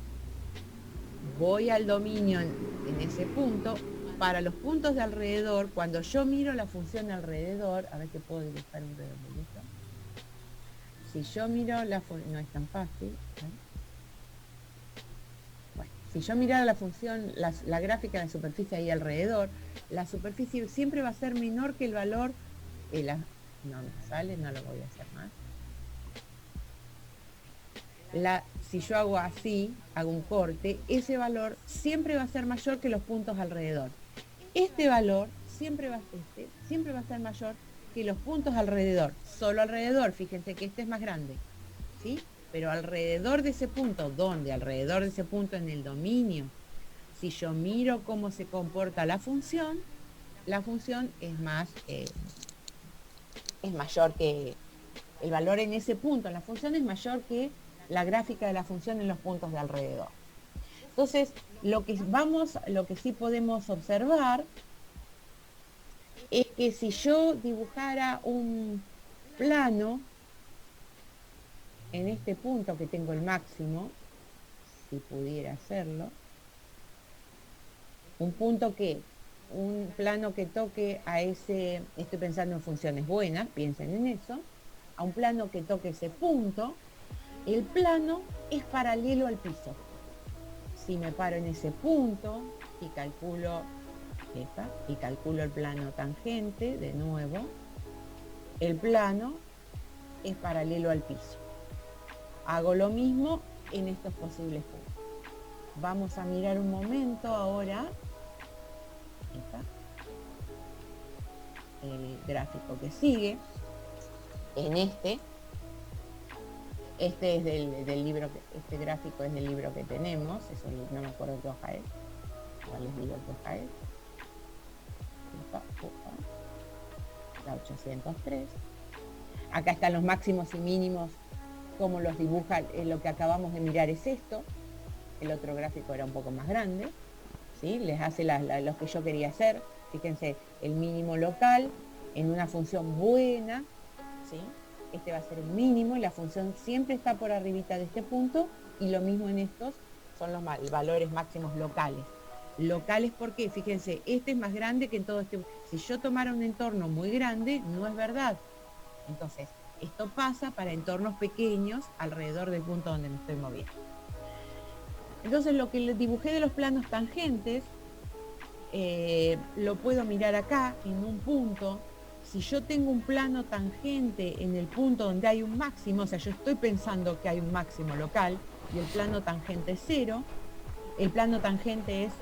[SPEAKER 1] voy al dominio en ese punto, para los puntos de alrededor, cuando yo miro la función de alrededor, a ver si puedo dibujar un redondito. Si yo miro la función, no es tan fácil, ¿eh? Bueno, si yo mirara la función, la gráfica de la superficie ahí alrededor, la superficie siempre va a ser menor que el valor de la... No me sale, no lo voy a hacer más. Si yo hago así, hago un corte, ese valor siempre va a ser mayor que los puntos alrededor. Este valor siempre va a ser mayor que los puntos alrededor. Solo alrededor, fíjense que este es más grande, ¿sí? Pero alrededor de ese punto, ¿dónde? Alrededor de ese punto en el dominio. Si yo miro cómo se comporta la función es mayor que... El valor en ese punto, en la función es mayor que la gráfica de la función en los puntos de alrededor. Entonces, lo que sí podemos observar es que si yo dibujara un plano en este punto que tengo el máximo, si pudiera hacerlo, un plano que toque a ese, estoy pensando en funciones buenas, piensen en eso, a un plano que toque ese punto, el plano es paralelo al piso. Si me paro en ese punto y calculo el plano tangente, de nuevo, el plano es paralelo al piso. Hago lo mismo en estos posibles puntos. Vamos a mirar un momento ahora el gráfico que sigue. En este es del libro, este gráfico es del libro que tenemos, no me acuerdo qué hoja es, ya les digo qué hoja es. La 803. Acá están los máximos y mínimos, cómo los dibuja, lo que acabamos de mirar es esto. El otro gráfico era un poco más grande, ¿sí? Les hace los que yo quería hacer. Fíjense, el mínimo local en una función buena, ¿sí? Este va a ser el mínimo y la función siempre está por arribita de este punto, y lo mismo en estos son los valores máximos locales. Locales porque, fíjense, este es más grande que en todo este. Si yo tomara un entorno muy grande, no es verdad. Entonces, esto pasa para entornos pequeños alrededor del punto donde me estoy moviendo. Entonces, lo que les dibujé de los planos tangentes, lo puedo mirar acá en un punto. Si yo tengo un plano tangente en el punto donde hay un máximo, o sea, yo estoy pensando que hay un máximo local y el plano tangente es 0, el plano tangente es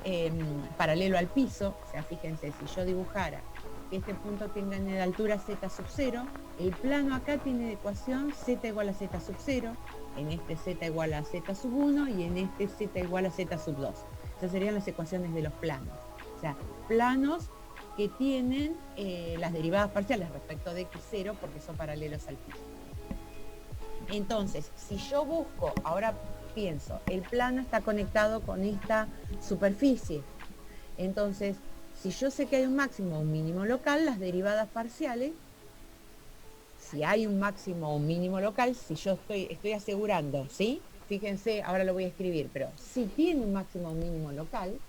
[SPEAKER 1] paralelo al piso, o sea, fíjense, si yo dibujara que este punto tenga en la altura z sub 0, el plano acá tiene de ecuación z igual a z sub 0, en este z igual a z sub 1 y en este z igual a z sub 2. Esas serían las ecuaciones de los planos. O sea, planos que tienen las derivadas parciales respecto de x0 porque son paralelos al piso. Entonces, si yo busco, ahora pienso, el plano está conectado con esta superficie. Entonces, si yo sé que hay un máximo o un mínimo local, las derivadas parciales, si hay un máximo o un mínimo local, si yo estoy asegurando, ¿sí? Fíjense, ahora lo voy a escribir, pero si tiene un máximo o un mínimo local,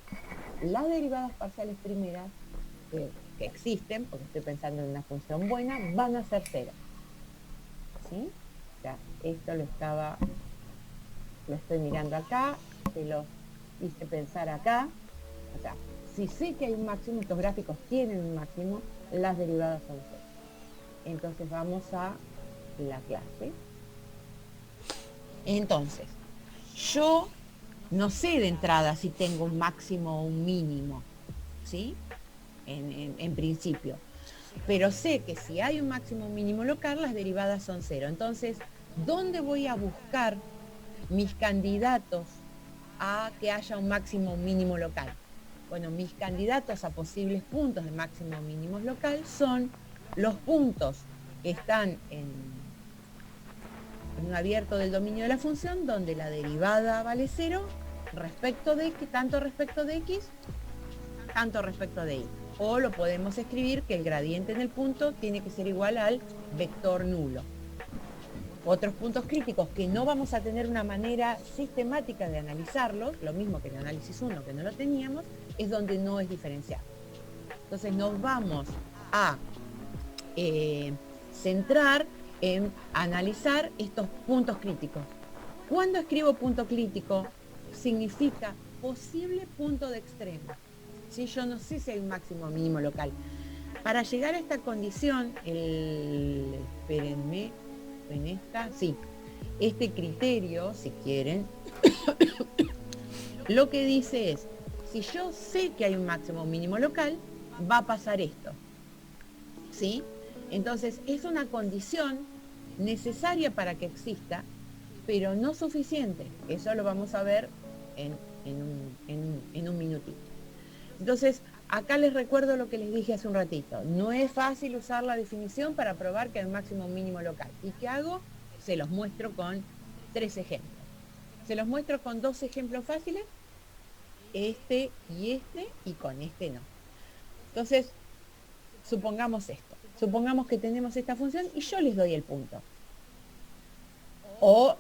[SPEAKER 1] las derivadas parciales primeras que existen, porque estoy pensando en una función buena, van a ser 0. ¿Sí? O sea, esto lo estoy mirando acá, se lo hice pensar acá. O sea, si sé que hay un máximo, estos gráficos tienen un máximo, las derivadas son 0. Entonces vamos a la clase. Entonces, yo no sé de entrada si tengo un máximo o un mínimo, ¿sí? En principio. Pero sé que si hay un máximo o un mínimo local, las derivadas son 0. Entonces, ¿dónde voy a buscar mis candidatos a que haya un máximo o un mínimo local? Bueno, mis candidatos a posibles puntos de máximo o mínimos local son los puntos que están en un abierto del dominio de la función, donde la derivada vale 0 respecto de x, tanto respecto de x, tanto respecto de y. O lo podemos escribir que el gradiente en el punto tiene que ser igual al vector nulo. Otros puntos críticos que no vamos a tener una manera sistemática de analizarlos, lo mismo que en análisis 1 que no lo teníamos, es donde no es diferenciable. Entonces nos vamos a centrar en analizar estos puntos críticos. Cuando escribo punto crítico, significa posible punto de extremo. ¿Sí? Yo no sé si hay un máximo o mínimo local. Para llegar a esta condición, espérenme, en esta, sí, este criterio, si quieren, lo que dice es, si yo sé que hay un máximo o mínimo local, va a pasar esto. ¿Sí? Entonces, es una condición necesaria para que exista, pero no suficiente. Eso lo vamos a ver en un minutito. Entonces, acá les recuerdo lo que les dije hace un ratito. No es fácil usar la definición para probar que hay un máximo o mínimo local. ¿Y qué hago? Se los muestro con 3 ejemplos. Se los muestro con 2 ejemplos fáciles este y con este no. Entonces, supongamos esto. Supongamos que tenemos esta función y yo les doy el punto. O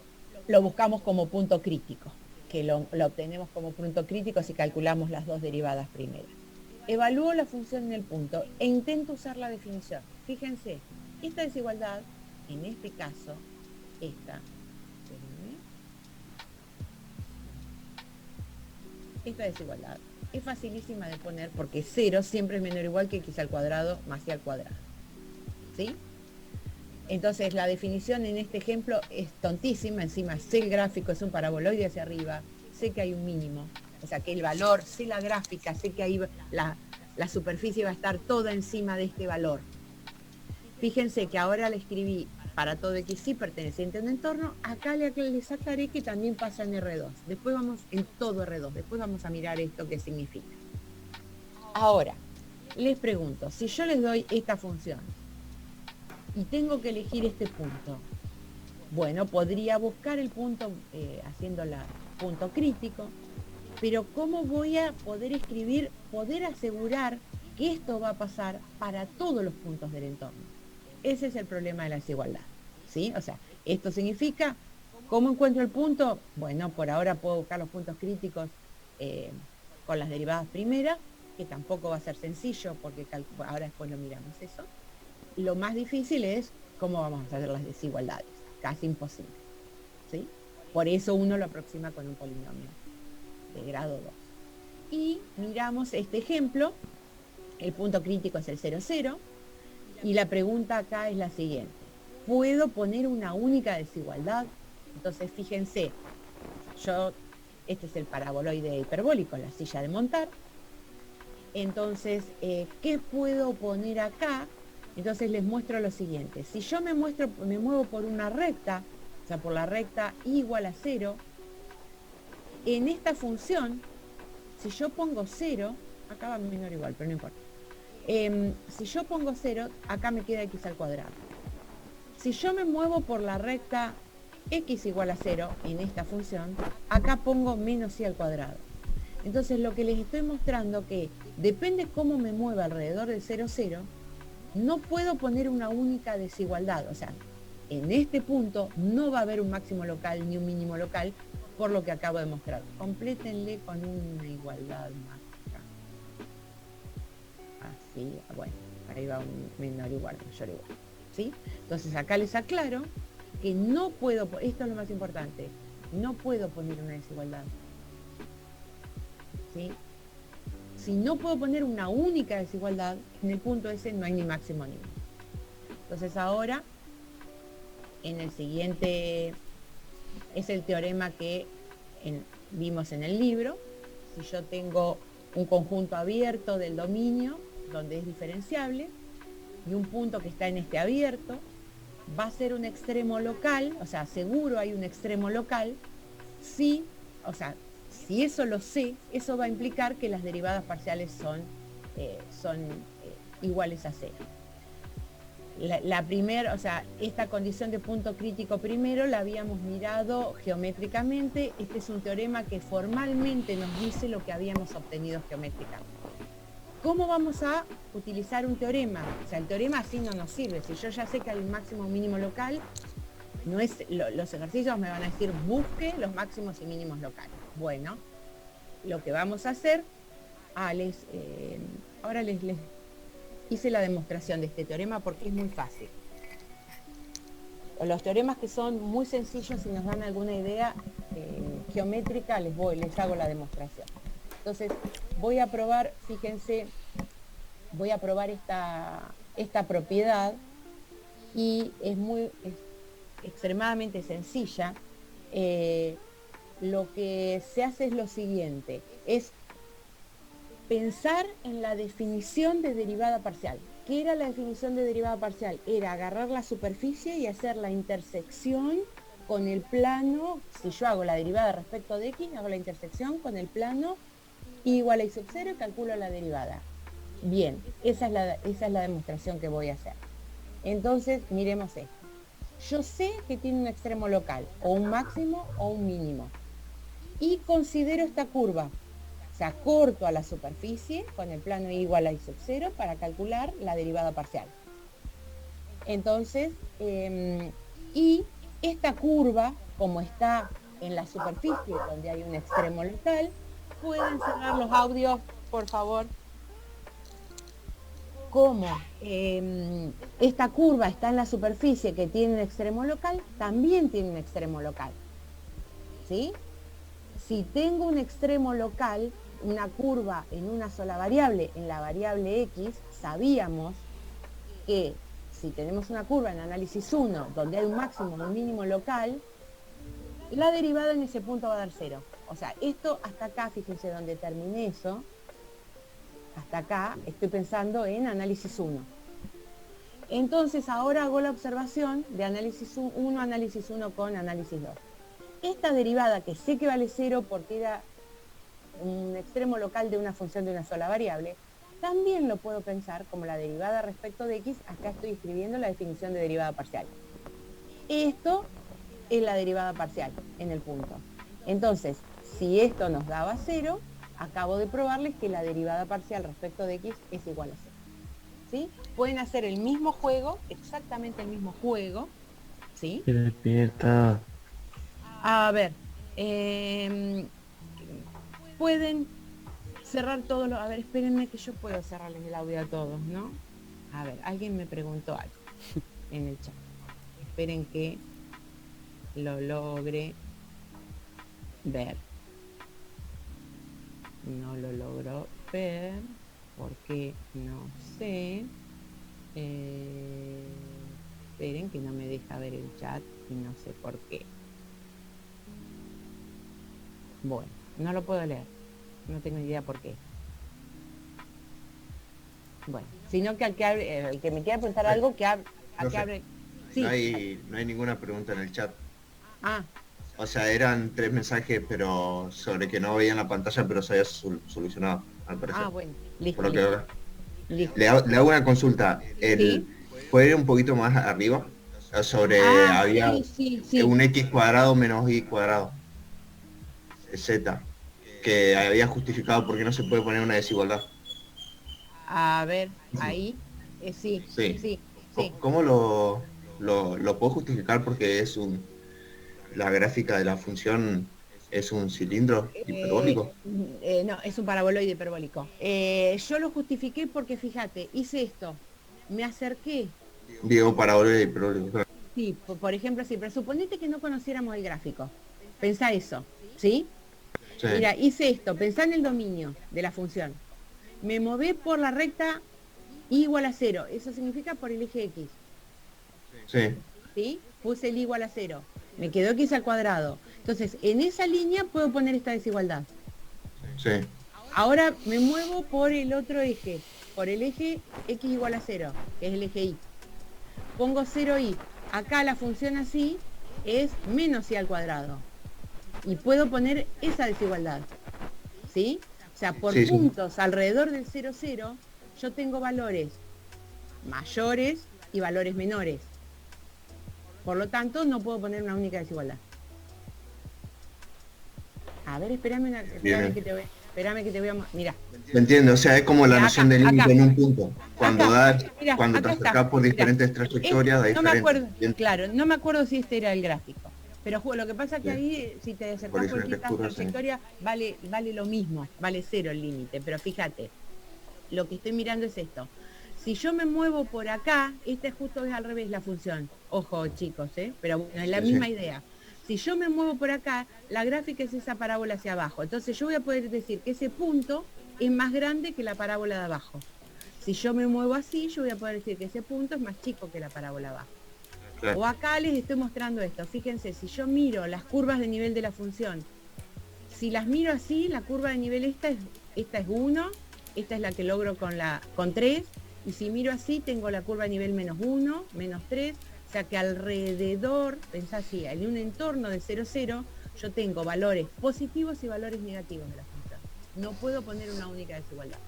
[SPEAKER 1] lo buscamos como punto crítico, que lo obtenemos como punto crítico si calculamos las dos derivadas primeras. Evalúo la función en el punto e intento usar la definición. Fíjense, esta desigualdad, en este caso, esta desigualdad es facilísima de poner porque 0 siempre es menor o igual que x al cuadrado más y al cuadrado. ¿Sí? Entonces la definición en este ejemplo es tontísima, encima sé el gráfico, es un paraboloide hacia arriba, sé que hay un mínimo, o sea que el valor, sé la gráfica, sé que ahí la superficie va a estar toda encima de este valor. Fíjense que ahora le escribí para todo x y perteneciente a un entorno, acá les aclaré que también pasa en R2, después vamos en todo R2, después vamos a mirar esto qué significa. Ahora, les pregunto, si yo les doy esta función, y tengo que elegir este punto. Bueno, podría buscar el punto haciendo la punto crítico, pero ¿cómo voy a poder escribir, poder asegurar que esto va a pasar para todos los puntos del entorno? Ese es el problema de la desigualdad, ¿sí? O sea, esto significa, ¿cómo encuentro el punto? Bueno, por ahora puedo buscar los puntos críticos con las derivadas primeras, que tampoco va a ser sencillo, porque ahora después lo miramos eso. Lo más difícil es cómo vamos a hacer las desigualdades, casi imposible, ¿sí? Por eso uno lo aproxima con un polinomio de grado 2. Y miramos este ejemplo, el punto crítico es el 0, 0, y la pregunta acá es la siguiente, ¿puedo poner una única desigualdad? Entonces fíjense, este es el paraboloide hiperbólico, la silla de montar, entonces, ¿qué puedo poner acá? Entonces les muestro lo siguiente, si yo me muevo por una recta, o sea, por la recta y igual a 0, en esta función, si yo pongo 0, acá va menor o igual, pero no importa. Si yo pongo 0, acá me queda x al cuadrado. Si yo me muevo por la recta x igual a 0, en esta función, acá pongo menos y al cuadrado. Entonces lo que les estoy mostrando que depende cómo me mueva alrededor del 0, 0, no puedo poner una única desigualdad, o sea, en este punto no va a haber un máximo local ni un mínimo local, por lo que acabo de mostrar. Complétenle con una igualdad mágica. Así, bueno, ahí va un menor igual, mayor igual, ¿sí? Entonces acá les aclaro que no puedo, esto es lo más importante, no puedo poner una desigualdad, ¿sí? Si no puedo poner una única desigualdad, en el punto ese no hay ni máximo ni mínimo. Entonces ahora, en el siguiente, es el teorema que vimos en el libro. Si yo tengo un conjunto abierto del dominio, donde es diferenciable, y un punto que está en este abierto, va a ser un extremo local, o sea, seguro hay un extremo local, si eso lo sé, eso va a implicar que las derivadas parciales son iguales a 0. Esta condición de punto crítico primero la habíamos mirado geométricamente. Este es un teorema que formalmente nos dice lo que habíamos obtenido geométricamente. ¿Cómo vamos a utilizar un teorema? O sea, el teorema así no nos sirve. Si yo ya sé que hay un máximo o mínimo local, los ejercicios me van a decir busque los máximos y mínimos locales. Bueno, lo que vamos a hacer, ahora les hice la demostración de este teorema porque es muy fácil. Los teoremas que son muy sencillos y nos dan alguna idea geométrica, les hago la demostración. Entonces, voy a probar, fíjense, voy a probar esta propiedad y es extremadamente sencilla. Lo que se hace es lo siguiente, es pensar en la definición de derivada parcial. ¿Qué era la definición de derivada parcial? Era agarrar la superficie y hacer la intersección con el plano. Si yo hago la derivada respecto de x, hago la intersección con el plano y igual a y sub 0 y calculo la derivada. Bien, esa es la demostración que voy a hacer. Entonces, miremos esto. Yo sé que tiene un extremo local, o un máximo o un mínimo. Y considero esta curva. O sea, corto a la superficie con el plano y igual a I sub 0 para calcular la derivada parcial. Entonces, y esta curva, como está en la superficie donde hay un extremo local, pueden cerrar los audios, por favor. Como esta curva está en la superficie que tiene un extremo local, también tiene un extremo local. ¿Sí? Si tengo un extremo local, una curva en una sola variable, en la variable x, sabíamos que si tenemos una curva en análisis 1, donde hay un máximo y un mínimo local, la derivada en ese punto va a dar 0. O sea, esto hasta acá, fíjense donde terminé eso, hasta acá estoy pensando en análisis 1. Entonces ahora hago la observación de análisis 1, análisis 1 con análisis 2. Esta derivada, que sé que vale 0 porque era un extremo local de una función de una sola variable, también lo puedo pensar como la derivada respecto de x. Acá estoy escribiendo la definición de derivada parcial. Esto es la derivada parcial en el punto. Entonces, si esto nos daba 0, acabo de probarles que la derivada parcial respecto de x es igual a 0. ¿Sí? Pueden hacer el mismo juego, exactamente el mismo juego. ¿Sí?
[SPEAKER 3] Se despierta.
[SPEAKER 1] A ver, pueden cerrar todos los... A ver, espérenme que yo puedo cerrarles el audio a todos, ¿no? A ver, alguien me preguntó algo en el chat. Esperen que lo logre ver. No lo logro ver porque no sé. Esperen que no me deja ver el chat y no sé por qué. Bueno, no lo puedo leer. No tengo idea por qué. Bueno, sino que el que me quiera preguntar algo, que hable. Sí.
[SPEAKER 4] No hay ninguna pregunta en el chat.
[SPEAKER 1] Ah.
[SPEAKER 4] O sea, eran 3 mensajes, pero sobre que no veían la pantalla, pero se había solucionado, al parecer.
[SPEAKER 1] Ah, bueno, listo.
[SPEAKER 4] Por lo que
[SPEAKER 1] listo.
[SPEAKER 4] Le hago una consulta.
[SPEAKER 1] ¿Sí?
[SPEAKER 4] ¿Puede ir un poquito más arriba? Sobre había un x cuadrado menos y cuadrado. Z. Que había justificado por qué no se puede poner una desigualdad.
[SPEAKER 1] A ver, ahí. Sí.
[SPEAKER 4] ¿Cómo lo puedo justificar? Porque es la gráfica de la función es un cilindro hiperbólico.
[SPEAKER 1] No, es un paraboloide hiperbólico. Yo lo justifiqué porque, fíjate, hice esto. Me acerqué.
[SPEAKER 4] Digo, paraboloide hiperbólico.
[SPEAKER 1] Sí, por ejemplo, sí, pero suponete que no conociéramos el gráfico. Pensá eso, ¿sí? Sí. Mira, hice esto, pensá en el dominio de la función. Me moví por la recta y igual a 0. Eso significa por el eje X.
[SPEAKER 4] Sí.
[SPEAKER 1] ¿Sí? Puse el igual a 0. Me quedó X al cuadrado. Entonces, en esa línea puedo poner esta desigualdad.
[SPEAKER 4] Sí.
[SPEAKER 1] Ahora me muevo por el otro eje. Por el eje X igual a 0, que es el eje Y. Pongo 0Y. Acá la función así es menos Y al cuadrado. Y puedo poner esa desigualdad. ¿Sí? O sea, por puntos alrededor del 0, 0, yo tengo valores mayores y valores menores. Por lo tanto, no puedo poner una única desigualdad. A ver, espérame que te voy a... Mira.
[SPEAKER 4] Entiendo, o sea, es como la noción de límite en un punto. Cuando te acercás por diferentes trayectorias,
[SPEAKER 1] no me acuerdo, claro, no me acuerdo si este era el gráfico. Pero lo que pasa es que ahí, si te acercás por distintas trayectorias, vale lo mismo, vale 0 el límite. Pero fíjate, lo que estoy mirando es esto. Si yo me muevo por acá, justo es al revés la función. Ojo, chicos, pero bueno, es la misma idea. Si yo me muevo por acá, la gráfica es esa parábola hacia abajo. Entonces yo voy a poder decir que ese punto es más grande que la parábola de abajo. Si yo me muevo así, yo voy a poder decir que ese punto es más chico que la parábola de abajo. Claro. O acá les estoy mostrando esto. Fíjense, si yo miro las curvas de nivel de la función, si las miro así, la curva de nivel esta es 1, esta es la que logro con 3, y si miro así, tengo la curva de nivel menos 1, menos 3, o sea que alrededor, pensá así, en un entorno de 0, 0, yo tengo valores positivos y valores negativos de la función. No puedo poner una única desigualdad.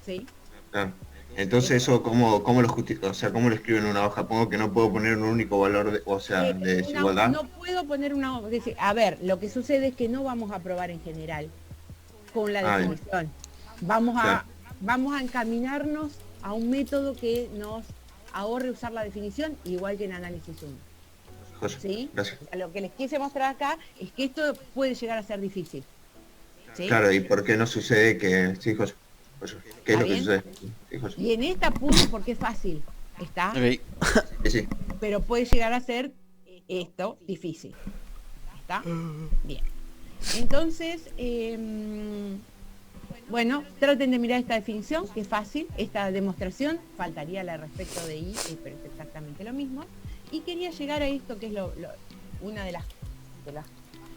[SPEAKER 1] ¿Sí?
[SPEAKER 4] Claro. Entonces eso, ¿cómo lo justifico? O sea, ¿cómo lo escribo en una hoja? Pongo que no puedo poner un único valor, de desigualdad.
[SPEAKER 1] No puedo poner una... A ver, lo que sucede es que no vamos a probar en general. con la definición. Vamos a encaminarnos a un método que nos ahorre usar la definición, igual que en análisis 1. ¿Sí?
[SPEAKER 4] Gracias.
[SPEAKER 1] Lo que les quise mostrar acá es que esto puede llegar a ser difícil. ¿Sí?
[SPEAKER 4] Claro, ¿y por qué no sucede que, sí, José? ¿Qué es lo que sucede? Sí, José.
[SPEAKER 1] Y en esta punto porque es fácil, ¿está?
[SPEAKER 4] Okay. Sí.
[SPEAKER 1] Pero puede llegar a ser esto difícil. ¿Está? Bien. Entonces, bueno, traten de mirar esta definición, que es fácil. Esta demostración, faltaría la respecto de I, pero es exactamente lo mismo. Y quería llegar a esto, que es una de los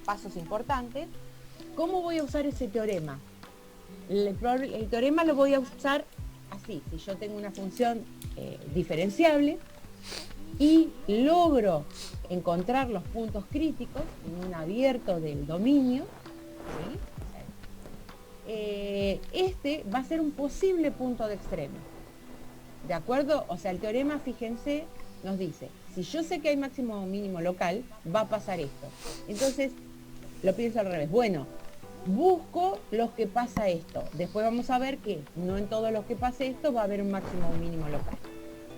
[SPEAKER 1] pasos importantes. ¿Cómo voy a usar ese teorema? El teorema lo voy a usar así. Si yo tengo una función diferenciable y logro encontrar los puntos críticos en un abierto del dominio, ¿sí? Este va a ser un posible punto de extremo. ¿De acuerdo? O sea, el teorema, fíjense, nos dice, si yo sé que hay máximo o mínimo local, va a pasar esto. Entonces, lo pienso al revés. Bueno, busco los que pasa esto. Después vamos a ver que no en todos los que pase esto va a haber un máximo o un mínimo local.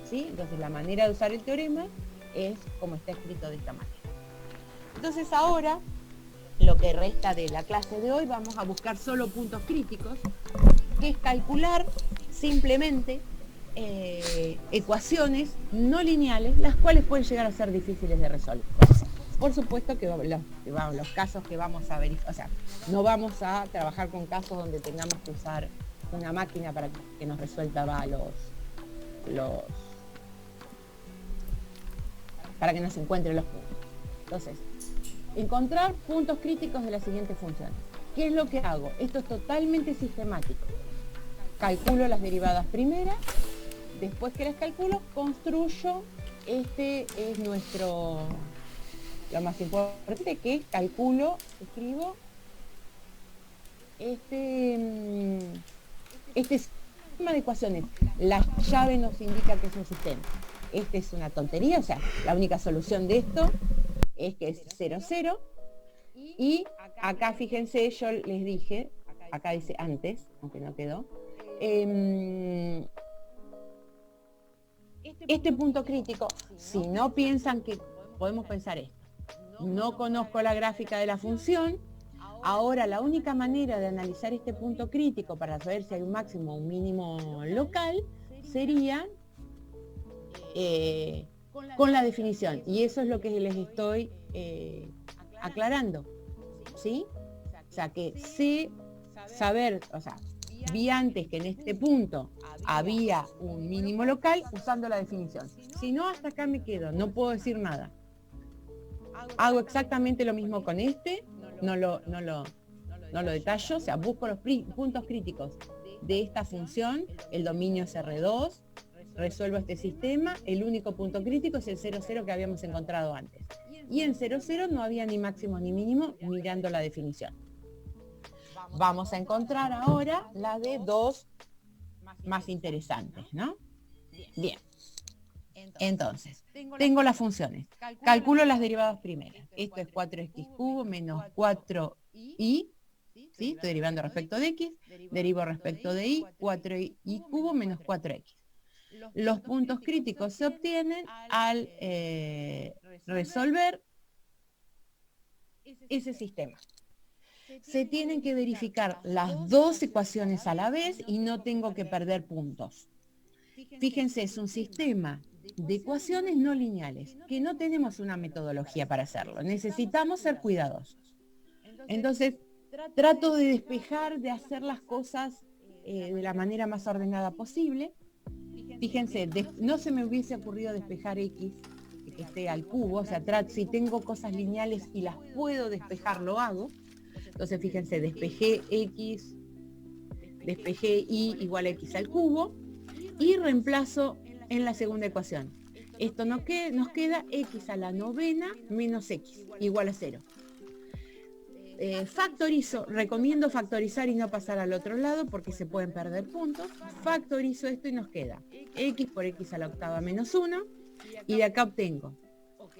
[SPEAKER 1] ¿Sí? Entonces, la manera de usar el teorema es como está escrito de esta manera. Entonces, ahora, lo que resta de la clase de hoy, vamos a buscar solo puntos críticos, que es calcular simplemente ecuaciones no lineales, las cuales pueden llegar a ser difíciles de resolver. Por supuesto que los casos que vamos a verificar, o sea, no vamos a trabajar con casos donde tengamos que usar una máquina para que nos resuelva para que nos encuentre los puntos. Entonces, encontrar puntos críticos de las siguientes funciones. ¿Qué es lo que hago? Esto es totalmente sistemático. Calculo las derivadas primeras, después que las calculo, construyo, este es lo más importante, que es calculo, escribo, este sistema de ecuaciones. La llave nos indica que es un sistema. Este es una tontería, o sea, la única solución de esto es que es 0, 0. Y acá, fíjense, yo les dije, acá dice antes, aunque no quedó, este punto crítico, si no piensan que podemos pensar esto, no conozco la gráfica de la función, ahora la única manera de analizar este punto crítico para saber si hay un máximo o un mínimo local sería con la definición, y eso es lo que les estoy aclarando, ¿sí? O sea, que sé saber, o sea, vi antes que en este punto había un mínimo local usando la definición. Si no, hasta acá me quedo, no puedo decir nada. Hago exactamente lo mismo con este, no lo detallo, o sea, busco los puntos críticos de esta función, el dominio es R2, resuelvo este sistema, el único punto crítico es el 0, 0 que habíamos encontrado antes. Y en 0, 0 no había ni máximo ni mínimo mirando la definición. Vamos a encontrar ahora la de dos más interesantes, ¿no? Bien. Entonces, tengo las funciones. Calculo las derivadas primeras. Esto es 4x cubo menos 4y, ¿sí? Estoy derivando respecto de x, derivo respecto de y, 4y cubo menos 4x. Los puntos críticos se obtienen al resolver ese sistema. Se tienen que verificar las dos ecuaciones a la vez y no tengo que perder puntos. Fíjense, es un sistema de ecuaciones no lineales, que no tenemos una metodología para hacerlo. Necesitamos ser cuidadosos. Entonces, trato de despejar, de hacer las cosas de la manera más ordenada posible. Fíjense, no se me hubiese ocurrido despejar x que esté al cubo, o sea, si tengo cosas lineales y las puedo despejar, lo hago. Entonces, fíjense, despejé x, despejé y igual a x al cubo y reemplazo en la segunda ecuación. Esto nos queda x a la novena menos x igual a 0. Factorizo, recomiendo factorizar y no pasar al otro lado porque se pueden perder puntos. Factorizo esto y nos queda x por x a la octava menos 1 y de acá obtengo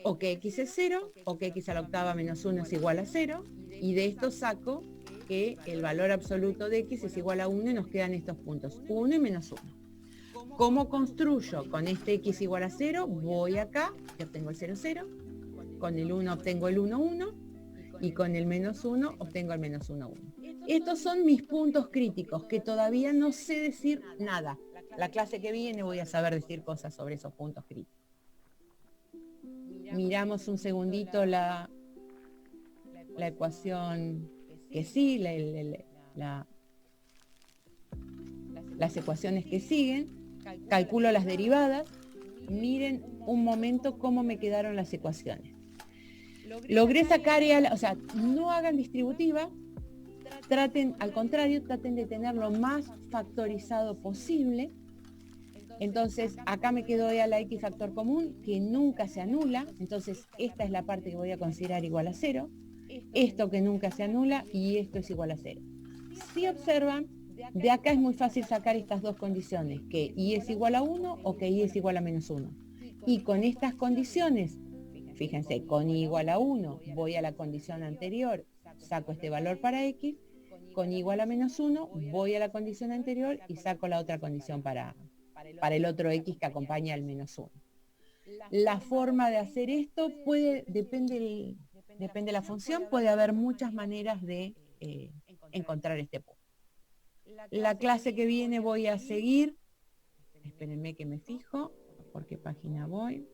[SPEAKER 1] o que x es 0 o que x a la octava menos 1 es igual a 0 y de esto saco que el valor absoluto de x es igual a 1 y nos quedan estos puntos, 1 y menos 1. ¿Cómo construyo? Con este x igual a 0, voy acá y obtengo el 0, 0. Con el 1 obtengo el 1, 1. Y con el menos 1 obtengo el menos 1, 1. Estos son mis puntos críticos, que todavía no sé decir nada. La clase que viene voy a saber decir cosas sobre esos puntos críticos. Miramos un segundito la ecuación que sí, las ecuaciones que siguen. Calculo las derivadas. Miren un momento cómo me quedaron las ecuaciones. Logré sacar, o sea, no hagan distributiva, traten, al contrario, traten de tener lo más factorizado posible. Entonces, acá me quedó E a la X factor común, que nunca se anula. Entonces, esta es la parte que voy a considerar igual a 0. Esto que nunca se anula y esto es igual a 0. Si observan, de acá es muy fácil sacar estas dos condiciones, que Y es igual a 1 o que Y es igual a menos 1. Y con estas condiciones, fíjense, con Y igual a 1 voy a la condición anterior, saco este valor para X, con Y igual a menos 1 voy a la condición anterior y saco la otra condición para el otro X que acompaña al menos 1. La forma de hacer esto depende de la función, puede haber muchas maneras de encontrar este punto. La clase que viene voy a seguir, espérenme que me fijo, ¿por qué página voy?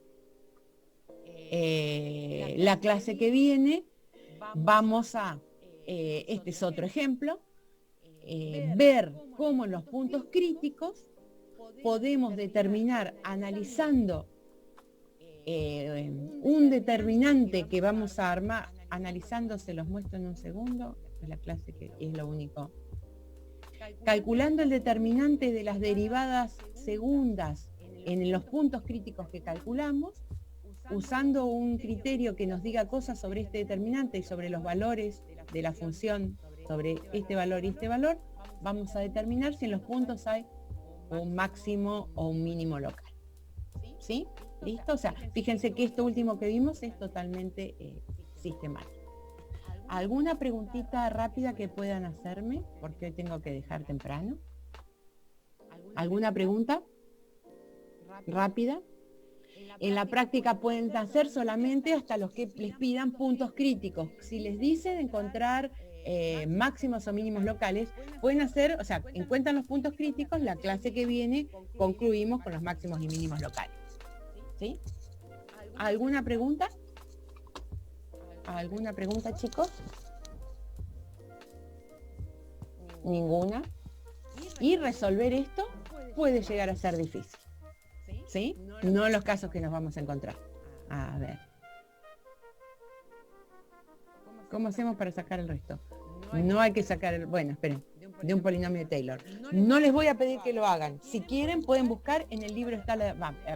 [SPEAKER 1] La clase que viene vamos a, este es otro ejemplo, ver cómo en los puntos críticos podemos determinar, analizando un determinante que vamos a armar, analizando, se los muestro en un segundo, es la clase que es lo único. Calculando el determinante de las derivadas segundas en los puntos críticos que calculamos, usando un criterio que nos diga cosas sobre este determinante y sobre los valores de la función, sobre este valor y este valor, vamos a determinar si en los puntos hay un máximo o un mínimo local. ¿Sí? ¿Listo? O sea, fíjense que esto último que vimos es totalmente sistemático. ¿Alguna preguntita rápida que puedan hacerme? Porque hoy tengo que dejar temprano. ¿Alguna pregunta rápida? En la práctica pueden hacer solamente hasta los que les pidan puntos críticos. Si les dicen encontrar máximos o mínimos locales, pueden hacer, o sea, encuentran los puntos críticos, la clase que viene concluimos con los máximos y mínimos locales. ¿Sí? ¿Alguna pregunta? ¿Alguna pregunta, chicos? ¿Ninguna? Y resolver esto puede llegar a ser difícil. ¿Sí? No en los casos que nos vamos a encontrar. A ver. ¿Cómo hacemos para sacar el resto? No hay que sacar el... Bueno, esperen. De un polinomio de Taylor. No les voy a pedir que lo hagan. Si quieren, pueden buscar en el libro.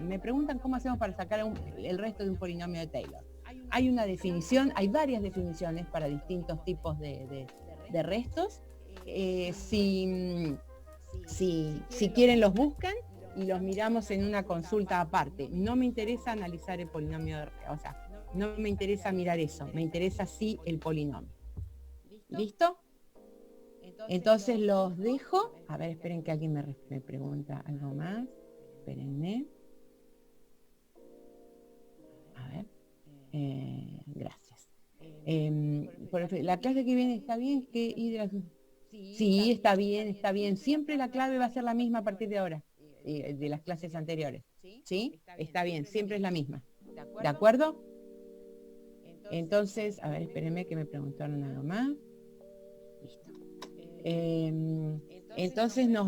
[SPEAKER 1] Me preguntan cómo hacemos para sacar el resto de un polinomio de Taylor. Hay una definición, hay varias definiciones para distintos tipos de restos. Si quieren, los buscan y los miramos en una consulta aparte. No me interesa analizar el polinomio, o sea, no me interesa mirar eso, me interesa sí el polinomio. ¿Listo? Entonces los dejo. A ver, esperen que alguien me pregunta algo más. Espérenme. A ver. Gracias. La clase que viene está bien, sí, está bien. Siempre la clave va a ser la misma a partir de ahora, de las clases anteriores. ¿Sí? Está bien, siempre es la misma. ¿De acuerdo? Entonces, a ver, espérenme que me preguntaron algo más. Listo. Entonces nos